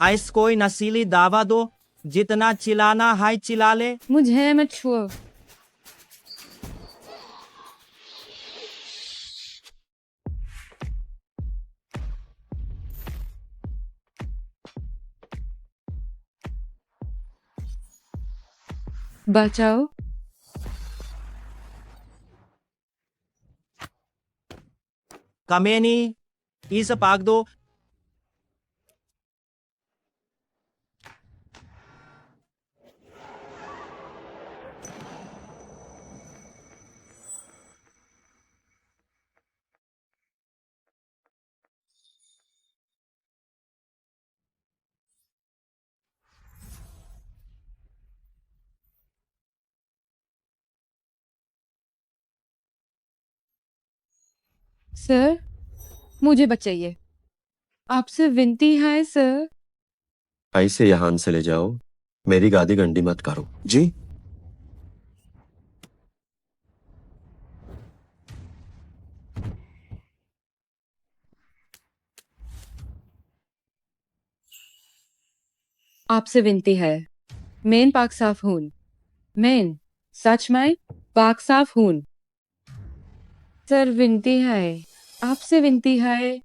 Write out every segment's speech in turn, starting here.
ऐस कोई नशीली दावा दो, जितना चिल्लाना है चिल्ला ले। मुझे मत छुओ। बचाओ। कमेनी, इस पाग दो। सर, मुझे बचाइए। आपसे विनती है सर। ऐसे यहाँ से ले जाओ, मेरी गादी गंदी मत करो। जी। आपसे विनती है, मेन पाक साफ हून। मेन सच में पाक साफ हून। सर विनती है, आपसे विनती है।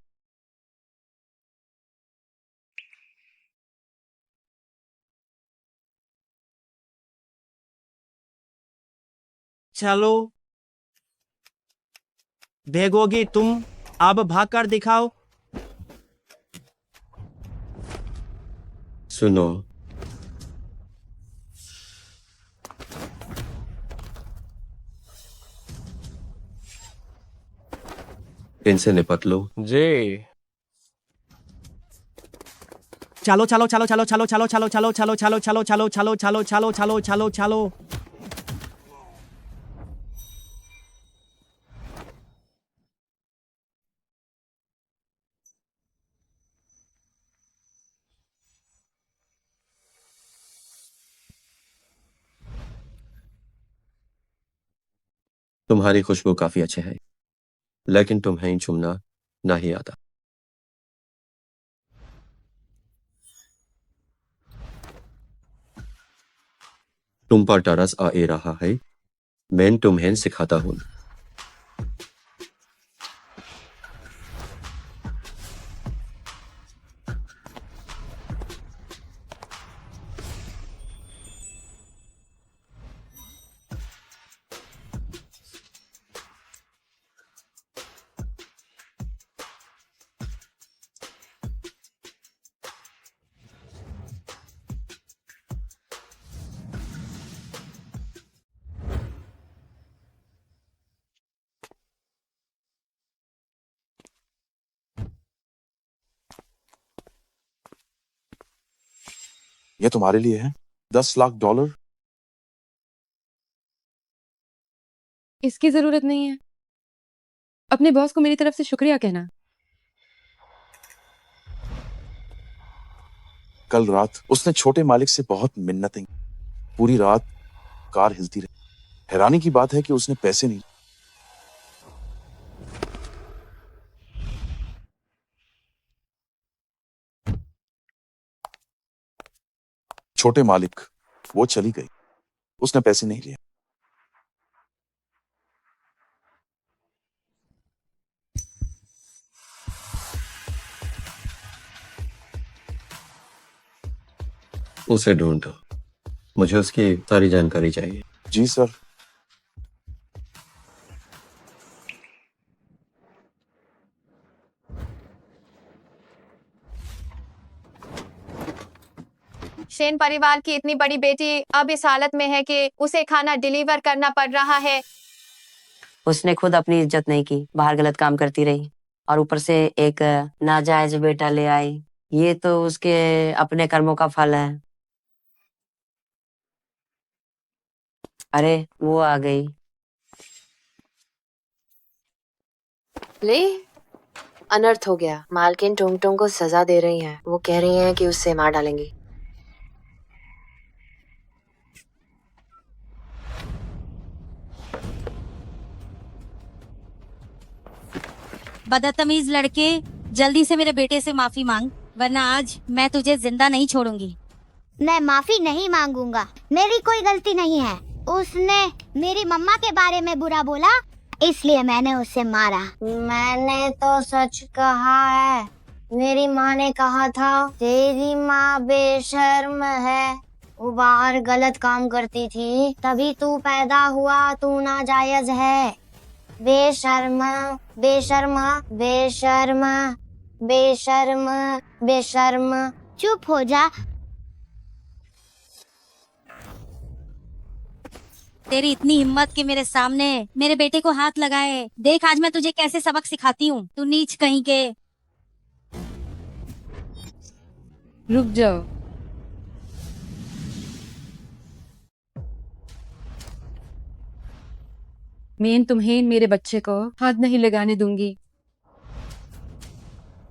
चलो, भेगोगी तुम, अब भागकर दिखाओ। सुनो, इनसे निपट लो। जी। चलो चलो चलो चलो चलो चलो चलो चलो चलो चलो चलो चलो चलो चलो चलो चलो चलो चलो। तुम्हारी खुशबू काफी अच्छी है, लेकिन तुम्हें चूमना नहीं आता। तुम पर तरस आ रहा है, मैं तुम्हें सिखाता हूँ। ये तुम्हारे लिए है, $10 लाख। इसकी जरूरत नहीं है। अपने बॉस को मेरी तरफ से शुक्रिया कहना। कल रात उसने छोटे मालिक से बहुत मिन्नतें की। पूरी रात कार हिलती रही। हैरानी की बात है कि उसने पैसे नहीं। छोटे मालिक, वो चली गई, उसने पैसे नहीं लिए। उसे ढूंढो, मुझे उसकी सारी जानकारी चाहिए। जी सर। सेन परिवार की इतनी बड़ी बेटी अब इस हालत में है कि उसे खाना डिलीवर करना पड़ रहा है। उसने खुद अपनी इज्जत नहीं की, बाहर गलत काम करती रही और ऊपर से एक नाजायज बेटा ले आई। ये तो उसके अपने कर्मों का फल है। अरे वो आ गई। ले, अनर्थ हो गया। मालकिन टोंग टोंग को सजा दे रही हैं। वो कह रही हैं कि उससे मार डालेंगी। बदतमीज लड़के, जल्दी से मेरे बेटे से माफी मांग, वरना आज मैं तुझे जिंदा नहीं छोड़ूंगी। मैं माफी नहीं मांगूंगा, मेरी कोई गलती नहीं है। उसने मेरी मम्मा के बारे में बुरा बोला, इसलिए मैंने उसे मारा। मैंने तो सच कहा है। मेरी माँ ने कहा था तेरी माँ बेशर्म है, वो बाहर गलत काम करती थी, तभी तू पैदा हुआ, तू नाजायज है। बेशर्म बेशर्म बेशर्म बेशर्म बेशर्म। चुप हो जा। तेरी इतनी हिम्मत कि मेरे सामने मेरे बेटे को हाथ लगाए। देख आज मैं तुझे कैसे सबक सिखाती हूँ, तू नीच कहीं के। रुक जाओ। मैं तुम्हें मेरे बच्चे को हाथ नहीं लगाने दूंगी।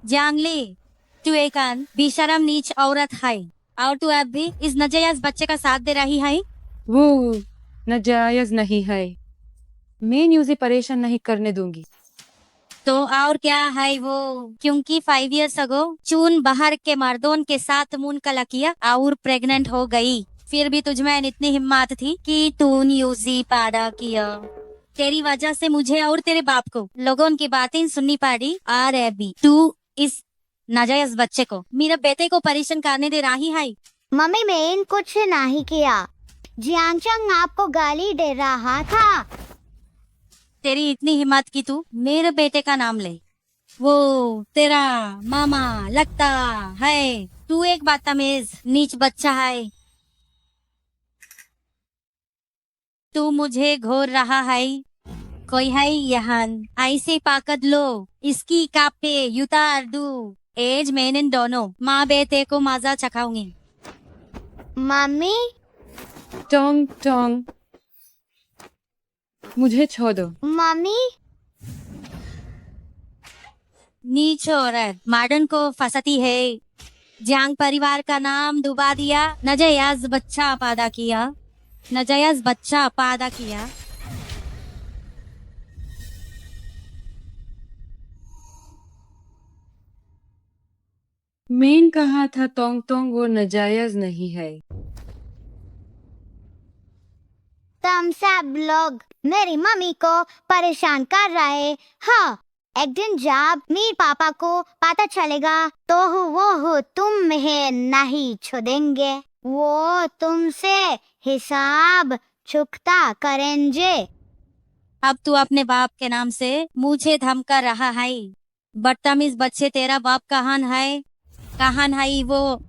जानली, तू एक बेशरम नीच औरत है और तू अब भी इस नजायज बच्चे का साथ दे रही है। वो नाजायज नहीं है, मैं उसे परेशान नहीं करने दूंगी। तो और क्या है वो? क्योंकि 5 years ago चून बाहर के मर्दों के साथ मुनकला किया और प्रेग्नेंट हो गई। फिर भी तुझ में इतनी हिम्मत थी कि तू यूजी पैदा किया। तेरी वजह से मुझे और तेरे बाप को लोगों की बातें सुननी पड़ी और अभी तू इस नाजायज बच्चे को, मेरे बेटे को परेशान करने दे रही है। मम्मी मैंने कुछ नहीं किया, जियांगचंग आपको गाली दे रहा था। तेरी इतनी हिम्मत की तू मेरे बेटे का नाम ले। वो तेरा मामा लगता है। तू एक बदतमीज नीच बच्चा है। तू मुझे घोर रहा है। कोई है यहाँ? ऐसे पाकद लो, इसकी कापे उतार दू। एज मैंने दोनों माँ बेटे को मजा चखाऊंगी। मम्मी टोंग टोंग, मुझे छोड़ दो। मम्मी नीच औरत मॉडर्न को फंसाती है। जांग परिवार का नाम डुबा दिया, नजायज बच्चा पैदा किया, नजायज बच्चा पैदा किया। मैंने कहा था टोंग टोंग वो नाजायज नहीं है। तुम सब लोग मेरी मम्मी को परेशान कर रहे। हाँ, एक दिन जब मेरे पापा को पता चलेगा तो वो तुम्हें नहीं छोड़ेंगे। वो तुमसे हिसाब चुकता करेंगे। अब तू अपने बाप के नाम से मुझे धमका रहा है। बदतमीज बच्चे, तेरा बाप कहाँ है? कहाँ है वो?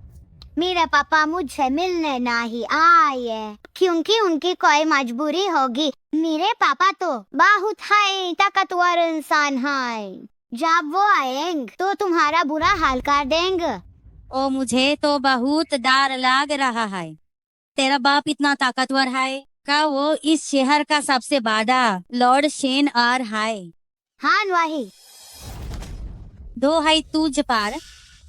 मेरे पापा मुझसे मिलने नहीं आए क्योंकि उनकी कोई मजबूरी होगी। मेरे पापा तो बहुत है ताकतवर इंसान है। जब वो आएंगे तो तुम्हारा बुरा हाल कर देंगे। ओ मुझे तो बहुत डर लग रहा है। तेरा बाप इतना ताकतवर है का? वो इस शहर का सबसे बड़ा लॉर्ड शेन और है। हाँ वही। दो है तुझ पर।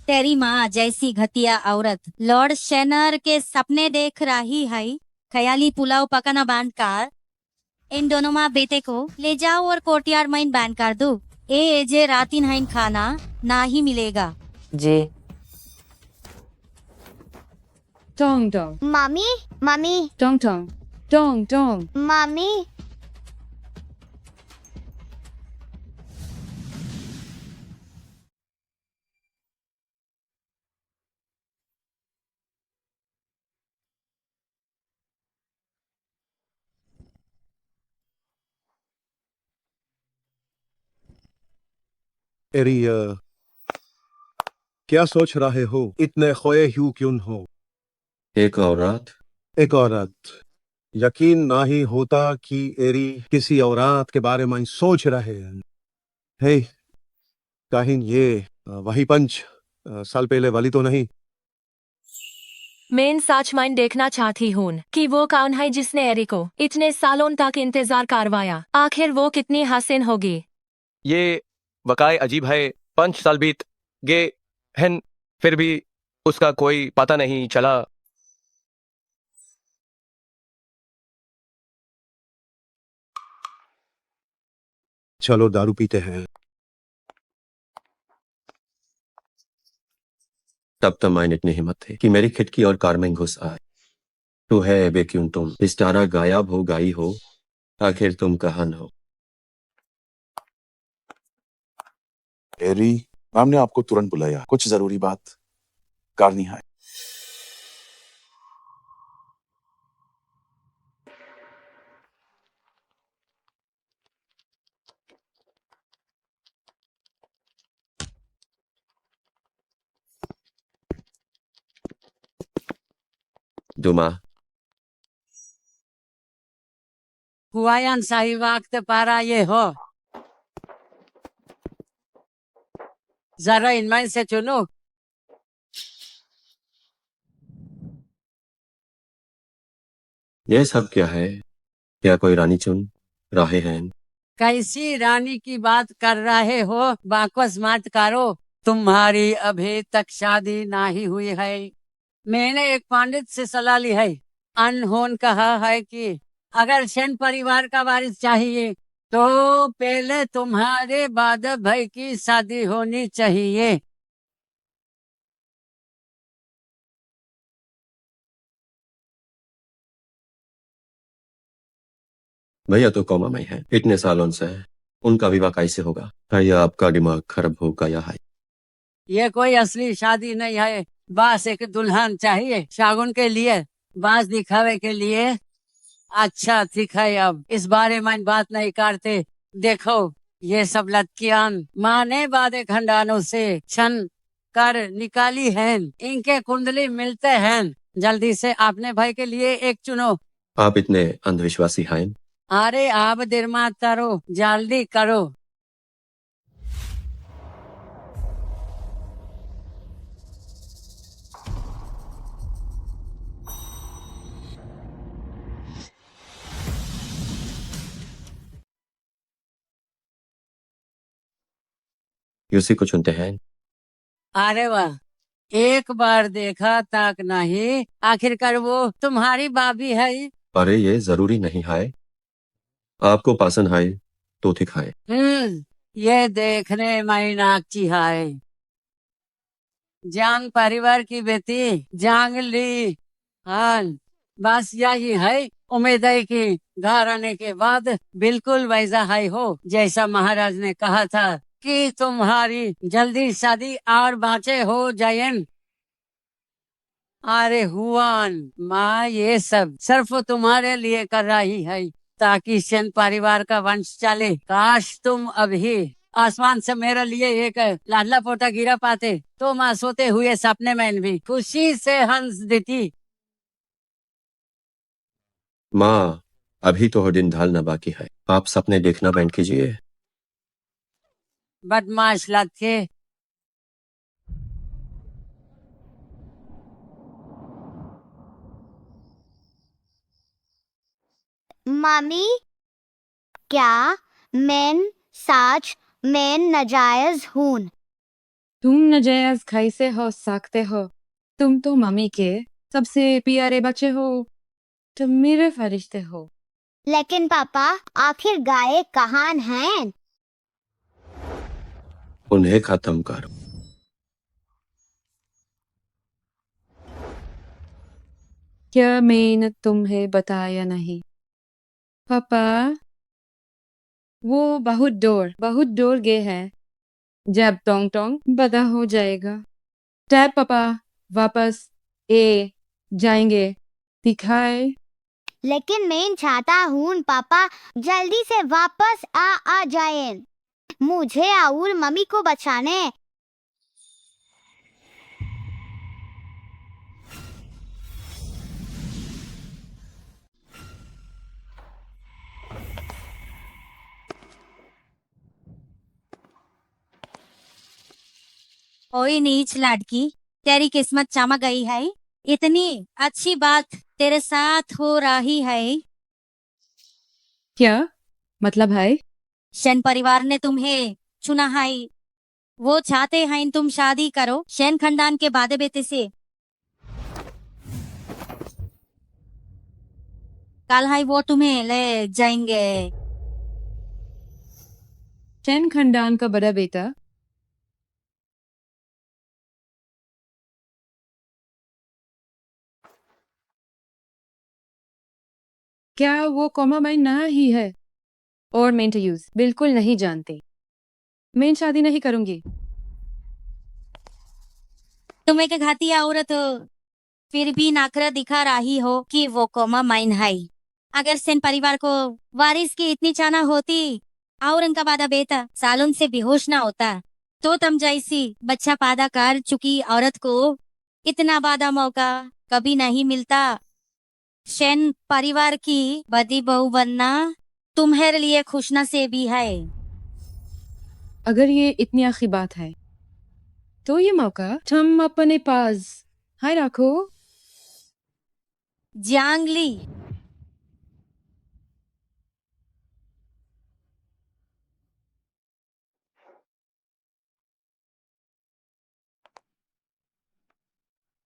तेरी माँ जैसी घटिया औरत लॉर्ड शेनर के सपने देख रही है। ख्याली पुलाव पकाना बंद कर। इन दोनों माँ बेटे को ले जाओ और कोर्टयार्ड में बैन कर दो। ए जे रातिन हाइन खाना ना ही मिलेगा। जी। Tong Tong mummy mummy Tong Tong Tong Tong. Mummy एरी क्या सोच रहे हो? इतने खोए क्यों क्यों हो? एक औरत एक औरत। यकीन नहीं होता कि एरी किसी औरत के बारे में सोच रहे हैं। हे, कहीं ये वही 5 साल पहले वाली तो नहीं? मैं सच में देखना चाहती हूँ कि वो कौन है जिसने एरी को इतने सालों तक इंतजार करवाया। आखिर वो कितनी हसीन होगी। ये वकाय अजीब है। 5 साल बीत गए हैं, फिर भी उसका कोई पता नहीं चला। चलो दारू पीते हैं। तब तो मैंने इतनी हिम्मत थी कि मेरी खिड़की और कार में घुस आए। तू है बे क्यों तुम इस तरह गायब हो गई हो, आखिर तुम कहाँ हो? एरी, मैम ने आपको तुरंत बुलाया, कुछ जरूरी बात करनी है। दुमा, हुआयन सही वक्त पर आए हो, जरा इनमें से चुनो। ये सब क्या है? क्या कोई रानी चुन रहे हैं? कैसी रानी की बात कर रहे हो? बकवास मत करो। तुम्हारी अभी तक शादी नहीं हुई है। मैंने एक पंडित से सलाह ली है। अनहोन कहा है कि अगर सेन परिवार का वारिस चाहिए तो पहले तुम्हारे बादल भाई की शादी होनी चाहिए। भैया तो कोमा में है इतने सालों से, उनका विवाह कैसे होगा? भैया आपका दिमाग खराब हो गया है। ये कोई असली शादी नहीं है, बस एक दुल्हन चाहिए शागुन के लिए, बस दिखावे के लिए। अच्छा ठीक है, अब इस बारे में बात नहीं करते। देखो ये सब लड़कियां माने वादे खंडानों से छन कर निकाली हैं, इनके कुंडली मिलते हैं। जल्दी से अपने भाई के लिए एक चुनो। आप इतने अंधविश्वासी हैं? अरे आप देर मत करो, जल्दी करो। यूसी को चुनते हैं? अरे वाह, एक बार देखा तक नहीं, आखिरकार वो तुम्हारी भाभी है। अरे ये जरूरी नहीं है, आपको पसंद है तो ठीक है। ये देखने में नाकची है। जांग परिवार की बेटी जांग ली। हाँ, बस यही है। उम्मीद है कि घर आने के बाद बिल्कुल वैसा है हो जैसा महाराज ने कहा था कि तुम्हारी जल्दी शादी और बाचे हो जायन। अरे हुआन माँ, ये सब सिर्फ तुम्हारे लिए कर रही है ताकि सेन परिवार का वंश चले। काश तुम अभी आसमान से मेरे लिए एक लाडला पोता गिरा पाते तो माँ सोते हुए सपने में भी खुशी से हंस देती। माँ, अभी तो दिन ढालना बाकी है, आप सपने देखना बंद कीजिए। बदमाश लड़के। मम्मी, क्या मैं सच में नाजायज हूँ? तुम नाजायज कैसे हो सकते हो? तुम तो मम्मी के सबसे प्यारे बच्चे हो, तुम मेरे फरिश्ते हो। लेकिन पापा, आखिर गाय कहाँ हैं? उन्हें खत्म करो। क्या मैंने तुम्हें बताया नहीं? पापा, वो बहुत दूर गए हैं। जब टोंग टोंग बड़ा हो जाएगा तब पापा वापस जाएंगे, दिखाए। लेकिन मैं चाहता हूँ पापा जल्दी से वापस आ जाए, मुझे और मम्मी को बचाने। ओए नीच लड़की, तेरी किस्मत चमक गई है। इतनी अच्छी बात तेरे साथ हो रही है। क्या मतलब है? सेन परिवार ने तुम्हें चुना है। वो चाहते हैं तुम शादी करो सेन खानदान के बादे बेटे से। कल है वो तुम्हें ले जाएंगे। सेन खानदान का बड़ा बेटा क्या वो कॉमा मैं ना ही है? और मैं यूज बिल्कुल नहीं जानती। मैं शादी नहीं करूंगी। तुम एक घाती औरत हो, फिर भी नाखरा दिखा रही हो कि वो कोमा माइन है। अगर सेन परिवार को वारिस की इतनी चाहना होती और उनका वादा बेटा सालों से बेहोश ना होता, तो तुम जैसी बच्चा पैदा कर चुकी औरत को इतना बड़ा मौका कभी नहीं मिलता। सेन परिवार की बदी बहू बनना तुम्हारे लिए खुशनसीबी है। अगर ये इतनी आखिरी बात है तो ये मौका तुम अपने पास हाय रखो। जांगली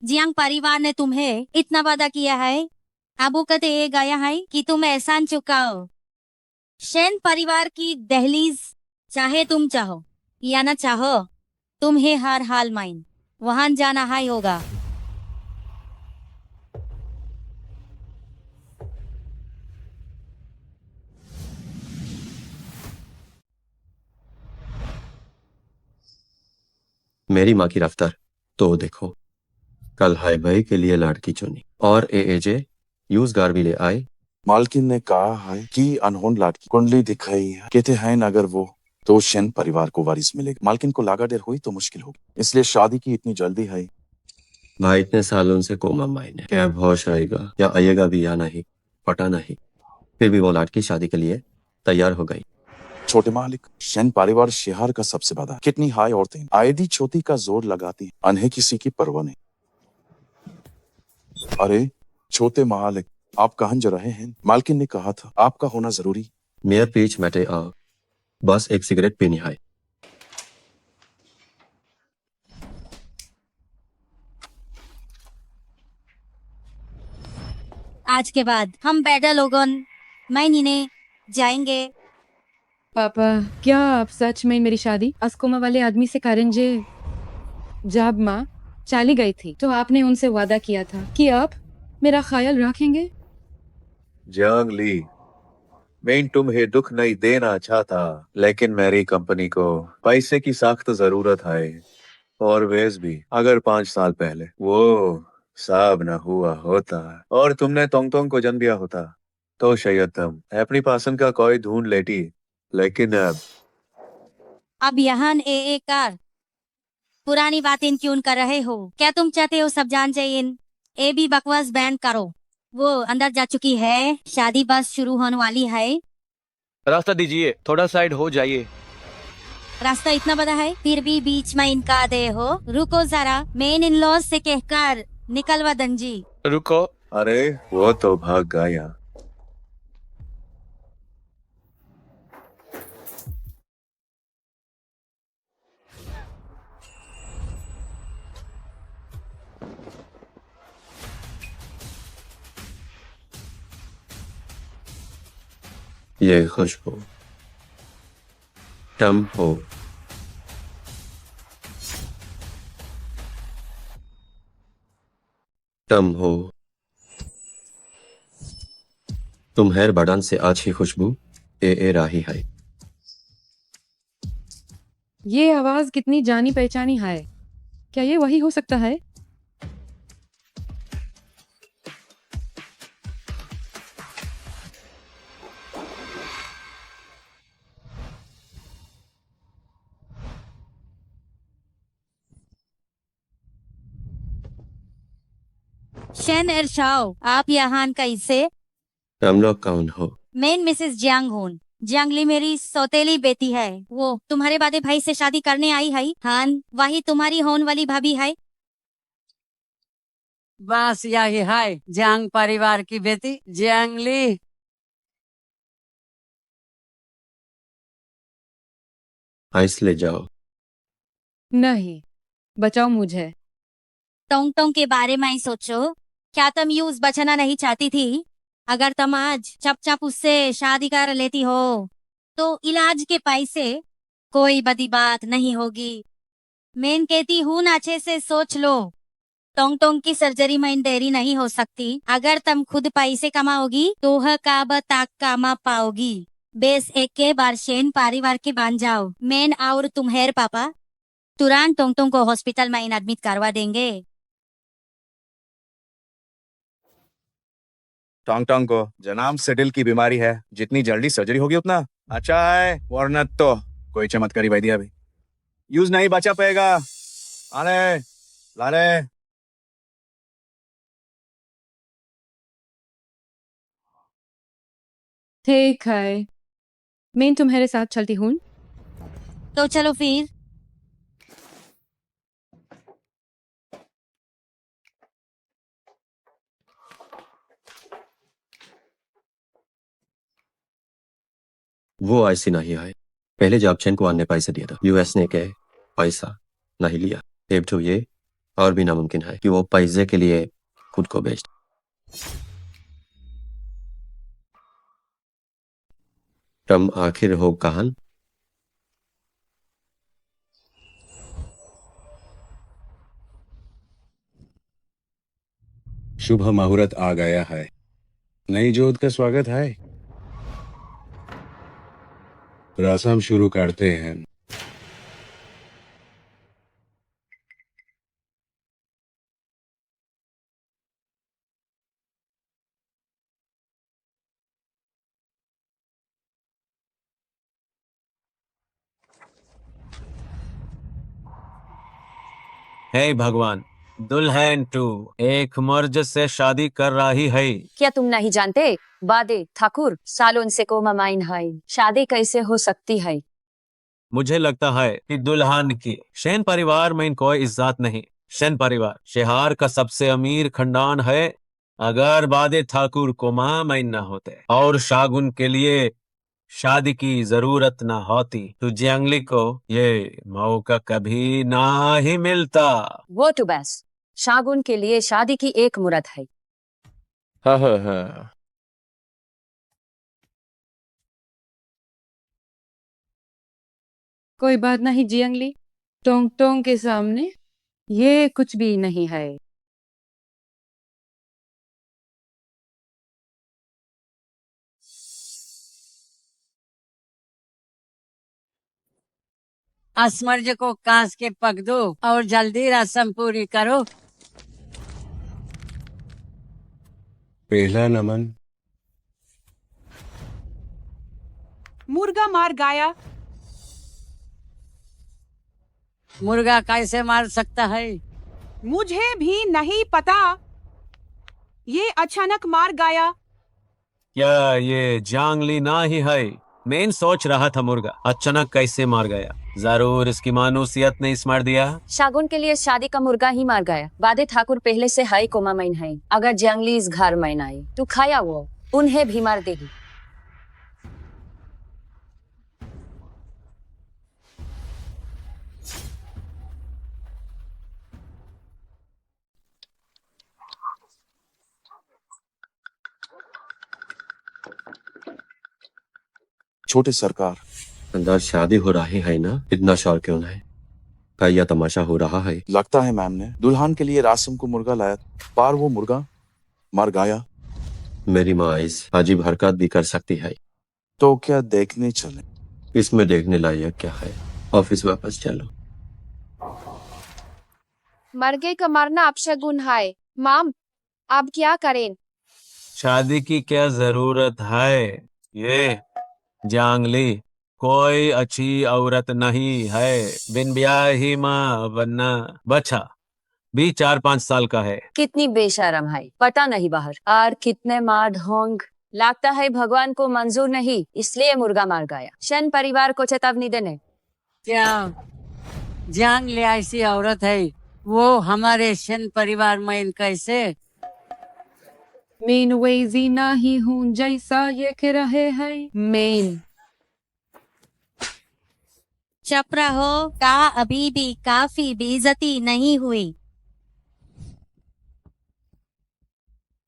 जियांग परिवार ने तुम्हें इतना वादा किया है, अबू कते ये गया है कि तुम एहसान चुकाओ। शेन परिवार की दहलीज, चाहे तुम चाहो या ना चाहो, तुम्हें हर हाल माइन वहां जाना ही होगा। मेरी माँ की रफ्तार तो देखो। कल हाय भाई के लिए लड़की चुनी और एजे यूज गार भी ले आए। मालकिन ने कहा है कि अनहोन लड़की कुंडली दिखाई है, कहते हैं अगर वो तो शेन परिवार को वारिस मिलेगा। मालकिन को लागा देर हुई तो मुश्किल होगी, इसलिए शादी की इतनी जल्दी है। भाई इतने सालों से कोमा मायने क्या होश आएगा या आएगा भी या नहीं पता नहीं, फिर भी वो लड़की शादी के लिए तैयार हो गई। छोटे मालिक, शेन परिवार शहर का सबसे बड़ा, कितनी हाई औरतें आयदी छोटी का जोर लगाती हैं, अन्हें किसी की परवाह नहीं। अरे छोटे मालिक, आप कहाँ जा रहे हैं? मालकिन ने कहा था आपका होना जरूरी। मेरे पीछ मैटे आओ, बस एक सिगरेट पीनी है। आज के बाद हम बेटा लोगों मैं नीने जाएंगे। पापा, क्या आप सच में मेरी शादी अस्कोमा वाले आदमी से करेंगे? जब माँ चली गई थी तो आपने उनसे वादा किया था कि आप मेरा ख्याल रखेंगे। जियांग ली, मैं तुम्हें दुख नहीं देना चाहता, लेकिन मेरी कंपनी को पैसे की सख्त जरूरत है। और वैस भी अगर 5 साल पहले वो सब न हुआ होता और तुमने तोंग तोंग को जन्म दिया होता, तो शायद तुम अपनी पसंद का कोई ढूंढ लेती। लेकिन अब यहाँ ए कार पुरानी बातें क्यों कर रहे हो? क्या तुम चाहते हो सब जान जाए? ए भी बकवास बैंड करो। वो अंदर जा चुकी है, शादी बस शुरू होने वाली है। रास्ता दीजिए, थोड़ा साइड हो जाइए। रास्ता इतना बड़ा है फिर भी बीच में इनका दे हो। रुको जरा, मेन इन लॉज से कहकर निकलवा दंजी। रुको। अरे वो तो भाग गया। ये खुशबू टम हो, टम हो, तुम्हें बदन से अच्छी खुशबू ए रही है। ये आवाज कितनी जानी पहचानी है। क्या ये वही हो सकता है? शेन एरशाओ, आप यहाँ कैसे? तुम लोग कौन हो? मैं मिसेस जियांग हूँ। जियांगली मेरी सौतेली बेटी है। वो तुम्हारे बादे भाई से शादी करने आई है। हाँ, वही तुम्हारी होने वाली भाभी है। बस यही है जियांग परिवार की बेटी जियांग ली। आइस ले जाओ। नहीं, बचाओ मुझे। टोंग टोंग के बारे में ही सोचो। क्या तुम यूज बचना नहीं चाहती थी? अगर तुम आज चपचाप उससे शादी कर लेती हो तो इलाज के पैसे कोई बड़ी बात नहीं होगी। मैं कहती हूँ ना, अच्छे से सोच लो। टोंग टोंग की सर्जरी में देरी नहीं हो सकती। अगर तुम खुद पैसे कमाओगी तो वह काब तक कमा पाओगी। बेस एक के बार शेन परिवार के बन जाओ। मैं और तुम्हारे पापा तुरंत टोंग टोंग को हॉस्पिटल में एडमिट करवा देंगे। टोंग टोंग को जनाब सेडिल की बीमारी है, जितनी जल्दी सर्जरी होगी उतना अच्छा है, वरना तो कोई चमत्कारी वैद्य अभी यूज नहीं बचा पाएगा। आने लाने ठीक है, मैं तुम्हारे साथ चलती हूँ। तो चलो फिर। वो ऐसी नहीं है। पहले जब चैन को आने पैसे दिया था, यूएस ने के पैसा नहीं लिया। अब तो ये और भी नामुमकिन है कि वो पैसे के लिए खुद को बेच। तुम आखिर हो कहां? शुभ मुहूर्त आ गया है, नई जोत का स्वागत है। रस्म शुरू करते हैं। हे भगवान, दुल्हन टू एक मर्द से शादी कर रही है। क्या तुम नहीं जानते? बादे ठाकुर सालों से कोमा माइन है, शादी कैसे हो सकती है? मुझे लगता है कि दुल्हन की सेन परिवार में कोई इज्जत नहीं। सेन परिवार शहर का सबसे अमीर खानदान है। अगर बादे ठाकुर को मां मैन न होते और शागुन के लिए शादी की जरूरत न होती तो जियांगली को ये मौका कभी ना ही मिलता। वो तो बस शागुन के लिए शादी की एक मुहूर्त है। हाँ। कोई बात नहीं जियांगली, टोंग टोंग के सामने ये कुछ भी नहीं है। असमर्ज को कांस के पक दो और जल्दी रस्म पूरी करो। पहला नमन। मुर्गा मार गाया। मुर्गा कैसे मार सकता है? मुझे भी नहीं पता, ये अचानक मार गया। क्या ये जांगली ना ही है? मैं सोच रहा था मुर्गा अचानक कैसे मार गया। जरूर इसकी मानूसियत ने इस मार दिया। शागुन के लिए शादी का मुर्गा ही मार गया। बादे ठाकुर पहले से हाई कोमा मैन है। अगर जंगली इस घर में आई तो खाया वो उन्हें भी मार देगी। छोटे सरकार, अंदर शादी हो रही है ना, इतना शौर क्यों नहीं? क्या यह तमाशा हो रहा है? लगता है मैम ने दुल्हन के लिए रासम को मुर्गा लाया, पर वो मुर्गा मर गया। मेरी माँ इस अजीब हरकत भी कर सकती है। तो क्या देखने चले? इसमें देखने लायक क्या है? ऑफिस वापस चलो। मरगे का मरना अपशगुन है। माम, अब क्या करें? शादी की क्या जरूरत है? ये जांगली कोई अच्छी औरत नहीं है। बिन ब्याह ही माँ बनना बच्चा भी 4-5 साल का है। कितनी बेशरम है, पता नहीं बाहर और कितने मार ढोंग। लगता है भगवान को मंजूर नहीं, इसलिए मुर्गा मार गया। शन परिवार को चेतावनी देने। क्या जांगली ऐसी औरत है? वो हमारे शन परिवार में कैसे? मैं वैसी नहीं हूँ जैसा ये कह रहे हैं। मैं चुप रहो, का अभी भी काफी बेइज्जती नहीं हुई।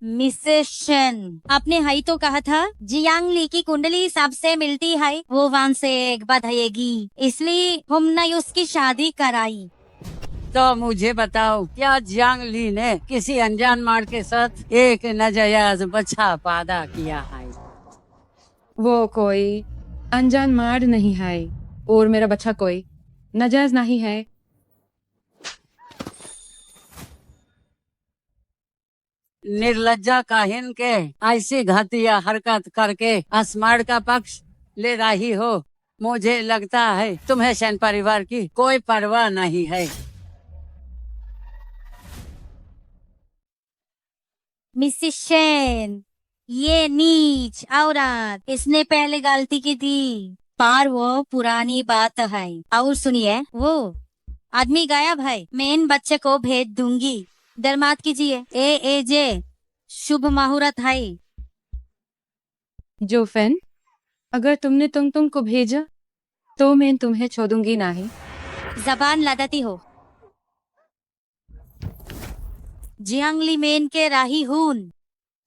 मिसेस शन, आपने हाई तो कहा था जियांगली की कुंडली सबसे मिलती है, वो वहां से एक बधाएगी, इसलिए हमने उसकी शादी कराई। तो मुझे बताओ, क्या जियांग ली ने किसी अनजान मार के साथ एक नाजायज बच्चा पैदा किया है? वो कोई अनजान मार नहीं है और मेरा बच्चा कोई नाजायज नहीं है। निर्लज्जा काहिन के ऐसी घातिया हरकत करके अस्मार का पक्ष ले रही हो। मुझे लगता है तुम्हें सेन परिवार की कोई परवाह नहीं है। मिसेस शेन, ये नीच औरत, इसने पहले गलती की थी, पर वो पुरानी बात है। और सुनिए, वो आदमी गायब है, मैं इन बच्चे को भेज दूंगी। डर मत कीजिए, ए जे शुभ मुहूर्त है। जोफेन, अगर तुमने तुम को भेजा तो मैं तुम्हें छोड़ूंगी नहीं। जबान लदाती हो। जियांगली मेन के राही हून,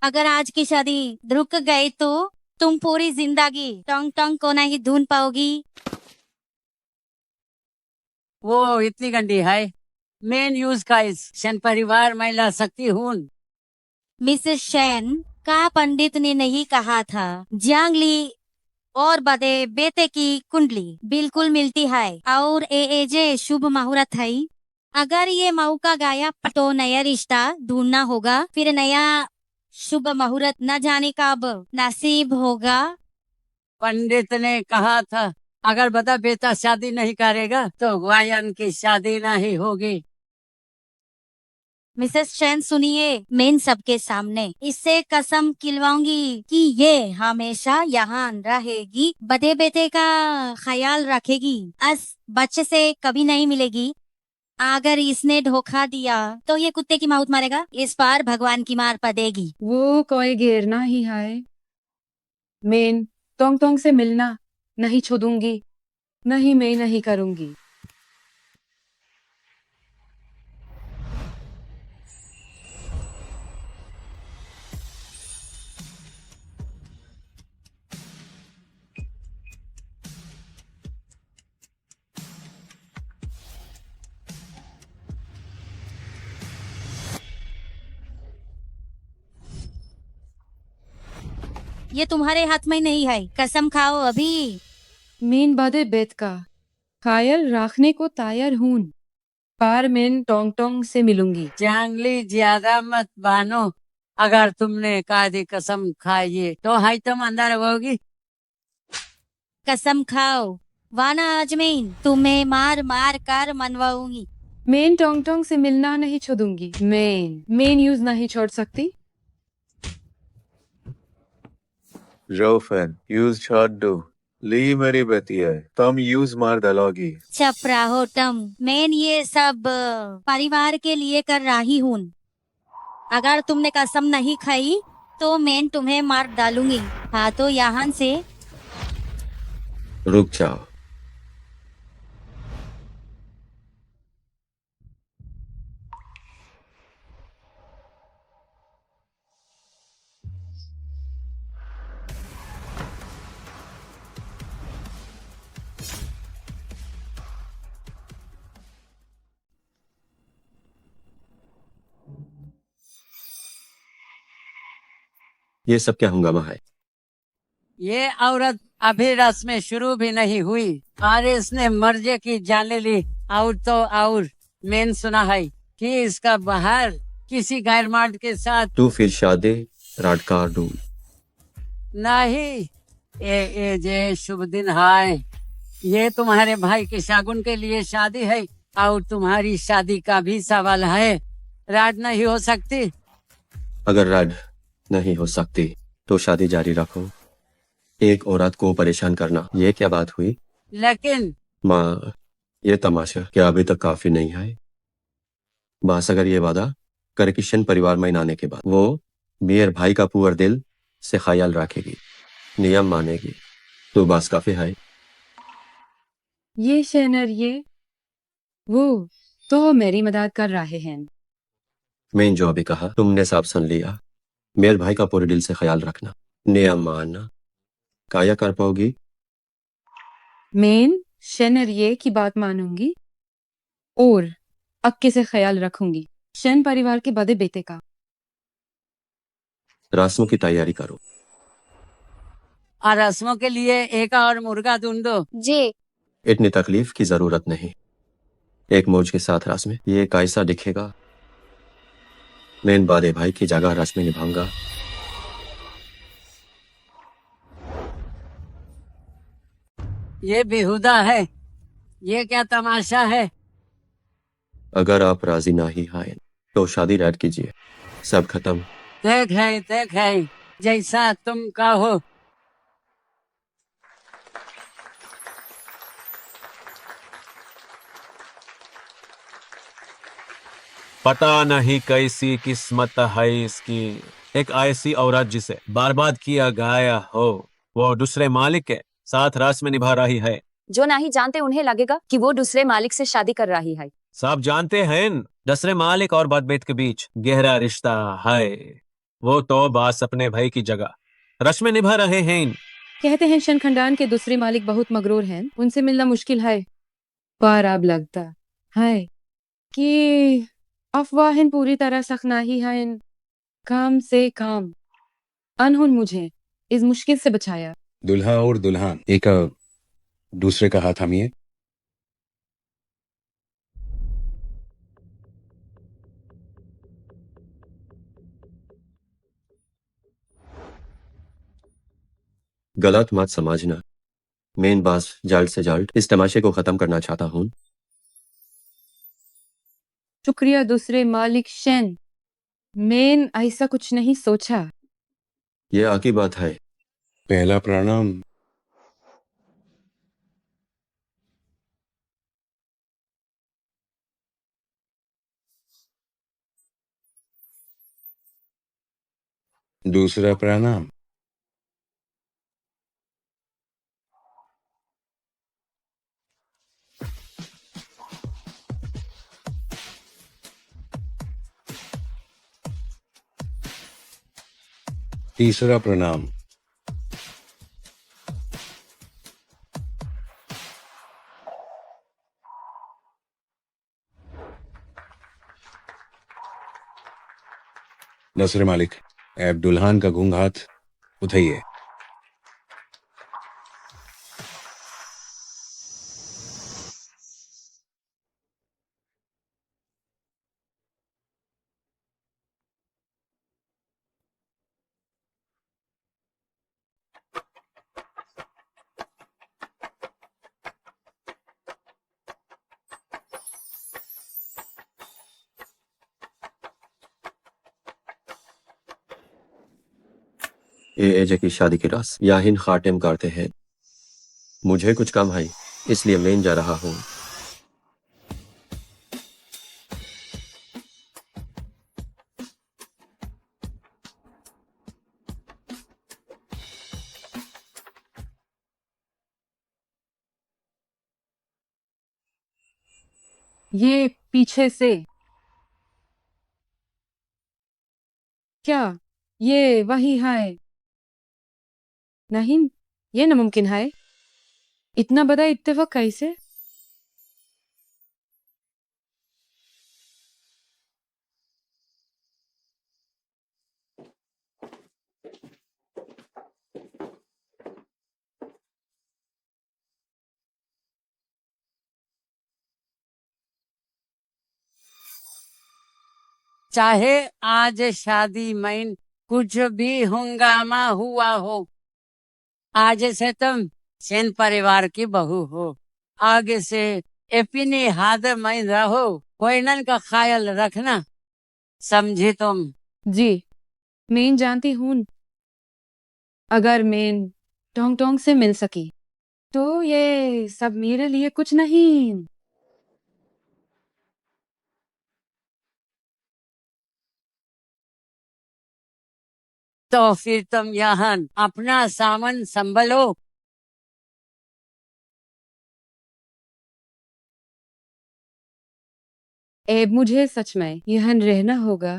अगर आज की शादी रुक गई तो तुम पूरी जिंदगी टोंग टोंग को नहीं ढूंढ पाओगी। वो इतनी गंदी है। मेन यूज का इस शन परिवार मैं ला सकती हूँ। मिसेस शेन का पंडित ने नहीं कहा था जियांगली और बड़े बेटे की कुंडली बिल्कुल मिलती है और जे शुभ मुहूर्त है। अगर ये मौका गया तो नया रिश्ता ढूंढना होगा, फिर नया शुभ मुहूर्त न जाने कब नसीब होगा। पंडित ने कहा था अगर बता बेटा शादी नहीं करेगा तो वायन की शादी नहीं होगी। मिसेस शेन सुनिए, मैं सबके सामने इससे कसम खिलवाऊंगी कि ये हमेशा यहाँ रहेगी, बड़े बेटे का ख्याल रखेगी, इस बच्चे से कभी नहीं मिलेगी। अगर इसने धोखा दिया तो ये कुत्ते की मौत मारेगा, इस बार भगवान की मार पड़ेगी। वो कोई गिरना ही है। मैं तोंग से मिलना नहीं छोड़ूंगी, नहीं मैं नहीं करूंगी। ये तुम्हारे हाथ में नहीं है, कसम खाओ अभी। मीन बादे बेत का ख्याल रखने को तैयार हूँ, पर मैं टोंग से मिलूंगी। चांगली ज्यादा मत बानो, अगर तुमने कादी कसम खाई तो हाई तुम अंदर होगी। कसम खाओ वाना अजमीन, तुम्हें मार मार कर मनवाऊंगी। मैं टोंग से मिलना नहीं छोड़ूंगी। मैं यूज नहीं छोड़ सकती। जोफन, यूज छोड़ दो, ली मेरी बेटी है, तुम यूज मार डालोगी। चुप रहो तुम, मैं ये सब परिवार के लिए कर रही हूँ। अगर तुमने कसम नहीं खाई तो मैं तुम्हें मार डालूंगी। हाँ तो यहाँ से रुक जाओ। ये सब क्या हंगामा है? ये औरत अभी रस्में शुरू भी नहीं हुई और इसने मर्जे की जाने ली। और तो और मैंने सुना है कि इसका बाहर किसी गैर मर्द के साथ। तू फिर शादी राडकार डू नहीं। ए जे शुभ दिन है, ये तुम्हारे भाई के शागुन के लिए शादी है और तुम्हारी शादी का भी सवाल है। राड नहीं हो सकती। अगर राड नहीं हो सकती तो शादी जारी रखो। एक औरत को परेशान करना, ये क्या बात हुई? लेकिन माँ, ये तमाशा क्या अभी तक काफी नहीं है? बस अगर ये वादा कर किशन परिवार में आने के बाद वो मेरे भाई का पूरा दिल से ख्याल रखेगी, नियम मानेगी, तो बस काफी है। ये शेनर ये वो तो मेरी मदद कर रहे हैं। मैंने जो अभी कहा तुमने सब सुन लिया। मेरे भाई का पूरे दिल से ख्याल रखना, नियम मानना, काया कर पाओगी? मैं शेनर ये की बात मानूंगी और अक्के से ख्याल रखूंगी। शन परिवार के बड़े बेटे का। रस्मों की तैयारी करो। और रस्मों के लिए एक और मुर्गा ढूंढो। जी। इतनी तकलीफ की जरूरत नहीं। एक मौज के साथ रस्में, ये कैसा दिखेगा? मैं इन बड़े भाई की जगह रस्में निभाऊंगा। ये बेहुदा है। ये क्या तमाशा है? अगर आप राजी नहीं हैं तो शादी रद्द कीजिए। सब खत्म। देख है जैसा तुम कहो। पता नहीं कैसी किस्मत है इसकी। एक ऐसी औरत जिसे बर्बाद किया गया हो, वो दूसरे मालिक के साथ रास में निभा रही है। जो नहीं जानते उन्हें लगेगा कि वो दूसरे मालिक से शादी कर रही है। सब जानते हैं दूसरे मालिक और बदबेत के बीच गहरा रिश्ता है। वो तो बस अपने भाई की जगह रस्में निभा रहे हैं। कहते हैं शन खानदान के दूसरे मालिक बहुत मगरूर हैं, उनसे मिलना मुश्किल है। पर अब लगता है कि अफवाहें पूरी तरह सच नहीं हैं। कम से कम अनहोन मुझे इस मुश्किल से बचाया। दुल्हा और दुल्हन एक दूसरे का हाथ थामिए। गलत मत समझना। मैं बस जल्द से जल्द इस तमाशे को खत्म करना चाहता हूँ। शुक्रिया दूसरे मालिक शन। मैंने ऐसा कुछ नहीं सोचा। ये आकी बात है। पहला प्रणाम। दूसरा प्रणाम। तीसरा प्रणाम। दूसरे मालिक, अब दुल्हन का घूंघ हाथ उठाइए। ये एजे की शादी की रस्म याहिन खातिम करते हैं। मुझे कुछ काम है, इसलिए मैं जा रहा हूँ। ये पीछे से क्या? ये वही है? नहीं, ये नामुमकिन है। इतना बड़ा इत्तेफाक कैसे? चाहे आज शादी में कुछ भी हंगामा हुआ हो, आज से तुम सेन परिवार की बहू हो। आगे से अपने हाथ में रहो, कोई का ख्याल रखना, समझे तुम? जी, मैं जानती हूँ। अगर मैं टोंग टोंग से मिल सकी तो ये सब मेरे लिए कुछ नहीं। तो फिर तुम यहाँ अपना सामान संभलो। अब मुझे सच में यहाँ रहना होगा,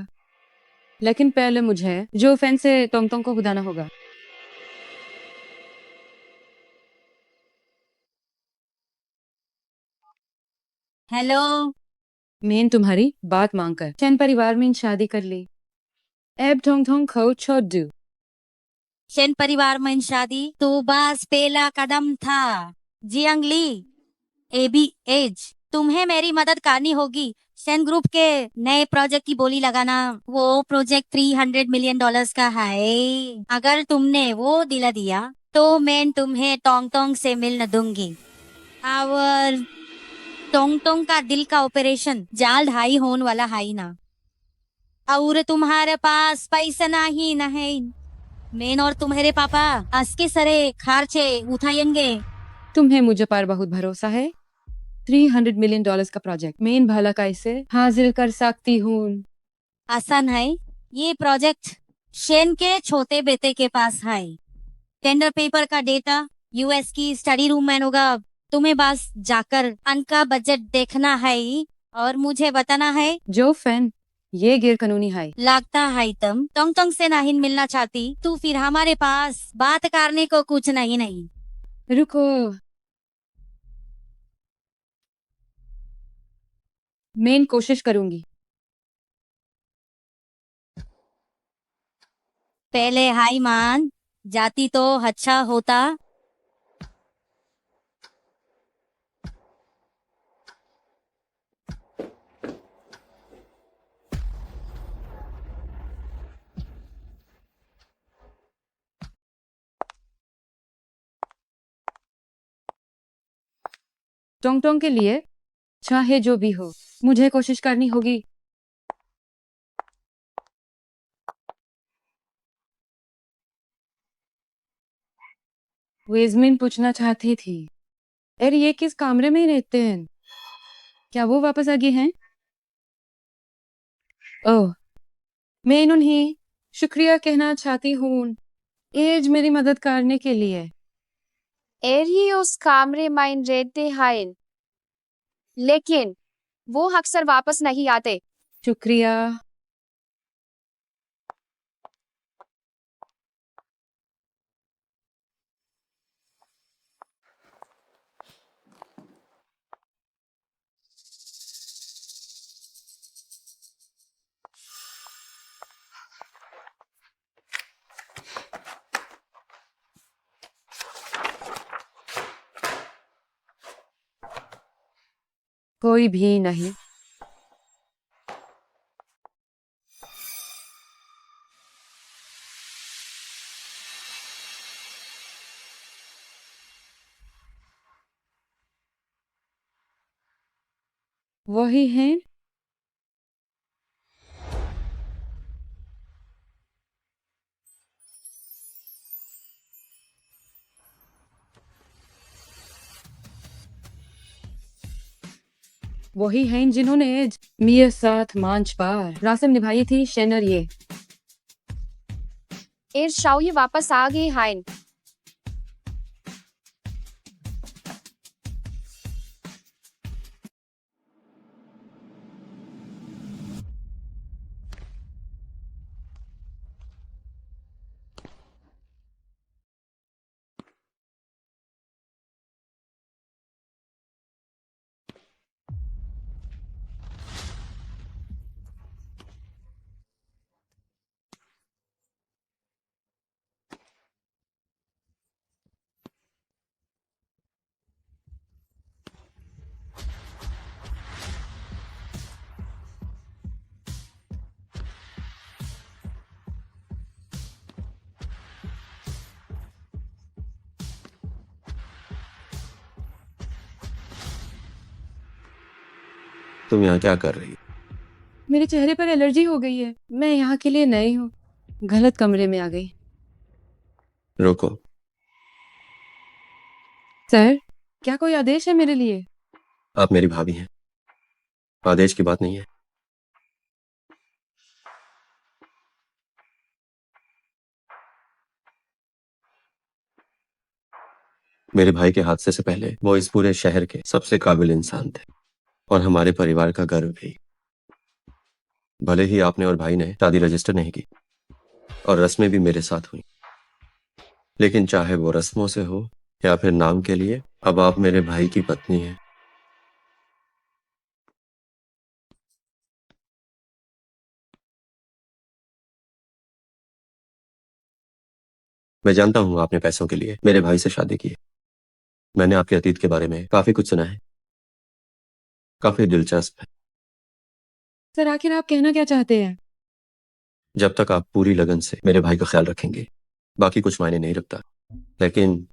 लेकिन पहले मुझे जो फैन से टोंग टोंग को खुदाना होगा। हेलो, मैंने तुम्हारी बात मांगकर चैन परिवार में शादी कर ली। अब थोंग थोंग खो छोड़ दू। शेन परिवार में शादी तो बस पहला कदम था। जियांग ली, एबी एज, तुम्हें मेरी मदद करनी होगी। शेन ग्रुप के नए प्रोजेक्ट की बोली लगाना। वो प्रोजेक्ट $300 मिलियन का है। अगर तुमने वो दिला दिया तो मैं तुम्हें टोंग टोंग से मिलने दूंगी। और टोंग टोंग का दिल का ऑपरेशन जल्द हाई होने वाला है ना। और तुम्हारे पास पैसा नहीं ना है। मैं और तुम्हारे पापा असके सरे खर्चे उठाएंगे। तुम्हें मुझे पर बहुत भरोसा है। $300 मिलियन का प्रोजेक्ट मैं भला कैसे हासिल कर सकती हूँ? आसान है। ये प्रोजेक्ट शेन के छोटे बेटे के पास है। टेंडर पेपर का डेटा यूएस की स्टडी रूम में होगा। तुम्हें बस जाकर उनका बजट देखना है और मुझे बताना है। जो फैन ये गैर कानूनी है। लगता है तुम टोंग टोंग से नहीं मिलना चाहती तो फिर हमारे पास बात करने को कुछ नहीं। रुको, मैं कोशिश करूंगी। पहले हाई मान जाती तो अच्छा होता। टोंग टोंग के लिए चाहे जो भी हो मुझे कोशिश करनी होगी। वेजमिन पूछना चाहती थी, अरे ये किस कमरे में रहते हैं? क्या वो वापस आ गए हैं? ओह, मैं उन्हें शुक्रिया कहना चाहती हूँ एज मेरी मदद करने के लिए। एरी उस कमरे में रहते हैं, लेकिन वो अक्सर वापस नहीं आते। शुक्रिया। कोई भी नहीं। वही है। वही हैं जिन्होंने मेरे साथ मंच पर रस्म निभाई थी। शेनर ये एर शाओ वापस आ गए हैं। तुम यहाँ क्या कर रही हो? मेरे चेहरे पर एलर्जी हो गई है। मैं यहाँ के लिए नई हूँ। गलत कमरे में आ गई। रुको। सर, क्या कोई आदेश है मेरे लिए? आप मेरी भाभी हैं, आदेश की बात नहीं है। मेरे भाई के हादसे से पहले वो इस पूरे शहर के सबसे काबिल इंसान थे और हमारे परिवार का गर्व भी। भले ही आपने और भाई ने शादी रजिस्टर नहीं की और रस्में भी मेरे साथ हुई, लेकिन चाहे वो रस्मों से हो या फिर नाम के लिए, अब आप मेरे भाई की पत्नी हैं। मैं जानता हूँ आपने पैसों के लिए मेरे भाई से शादी की है। मैंने आपके अतीत के बारे में काफी कुछ सुना है, काफी दिलचस्प है। सर आखिर आप कहना क्या चाहते हैं? जब तक आप पूरी लगन से मेरे भाई का ख्याल रखेंगे, बाकी कुछ मायने नहीं रखता। लेकिन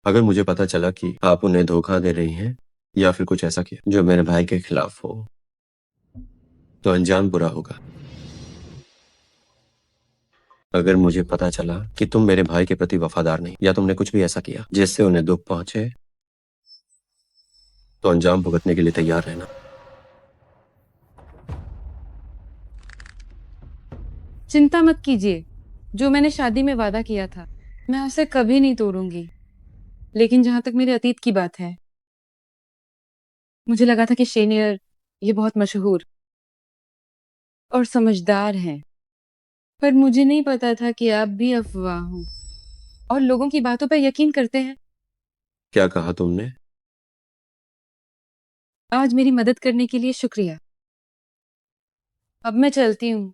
अगर मुझे पता चला कि आप उन्हें धोखा दे रही हैं या फिर कुछ ऐसा किया जो मेरे भाई के खिलाफ हो, तो अंजाम बुरा होगा। अगर मुझे पता चला कि तुम मेरे भाई के प्रति वफादार नहीं, या तुमने कुछ भी ऐसा किया जिससे उन्हें दुख पहुंचे, तो अंजाम भुगतने के लिए तैयार रहना। चिंता मत कीजिए, जो मैंने शादी में वादा किया था मैं उसे कभी नहीं तोड़ूंगी। लेकिन जहां तक मेरे अतीत की बात है, मुझे लगा था कि शेनियर ये बहुत मशहूर और समझदार हैं, पर मुझे नहीं पता था कि आप भी अफवाहों और लोगों की बातों पर यकीन करते हैं। क्या कहा तुमने? आज मेरी मदद करने के लिए शुक्रिया। अब मैं चलती हूँ।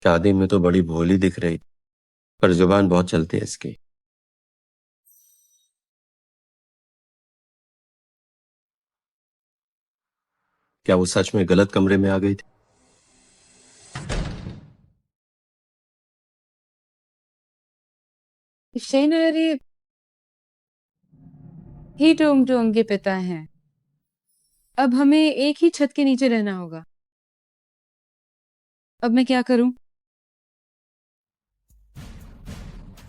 शादी में तो बड़ी भोली दिख रही, पर जुबान बहुत चलती है इसकी। क्या वो सच में गलत कमरे में आ गई थी? शेनियर ही टोंग टोंग के पिता हैं। अब हमें एक ही छत के नीचे रहना होगा। अब मैं क्या करूं?